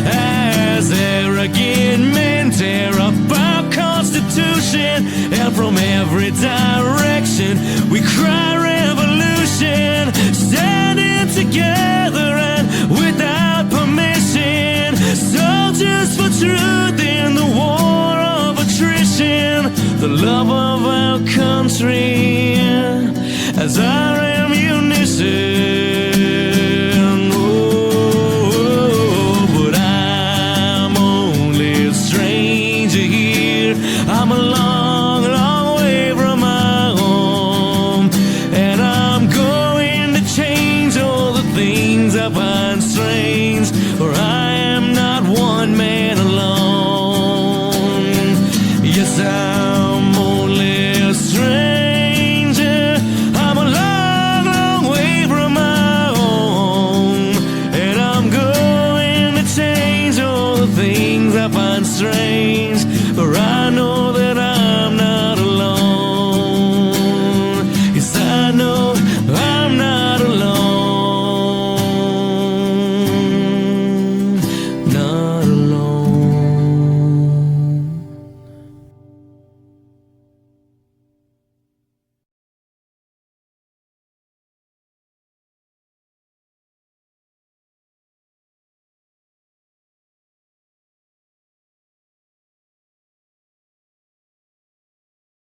S1: As arrogant men tear up our Constitution, and from every direction we cry revolution, standing together and without permission, soldiers for truth in the war of attrition, the love of our country as our ammunition. I'm a long, long way from my home, and I'm going to change all the things I find strange, for I am not one man alone. Yes, I'm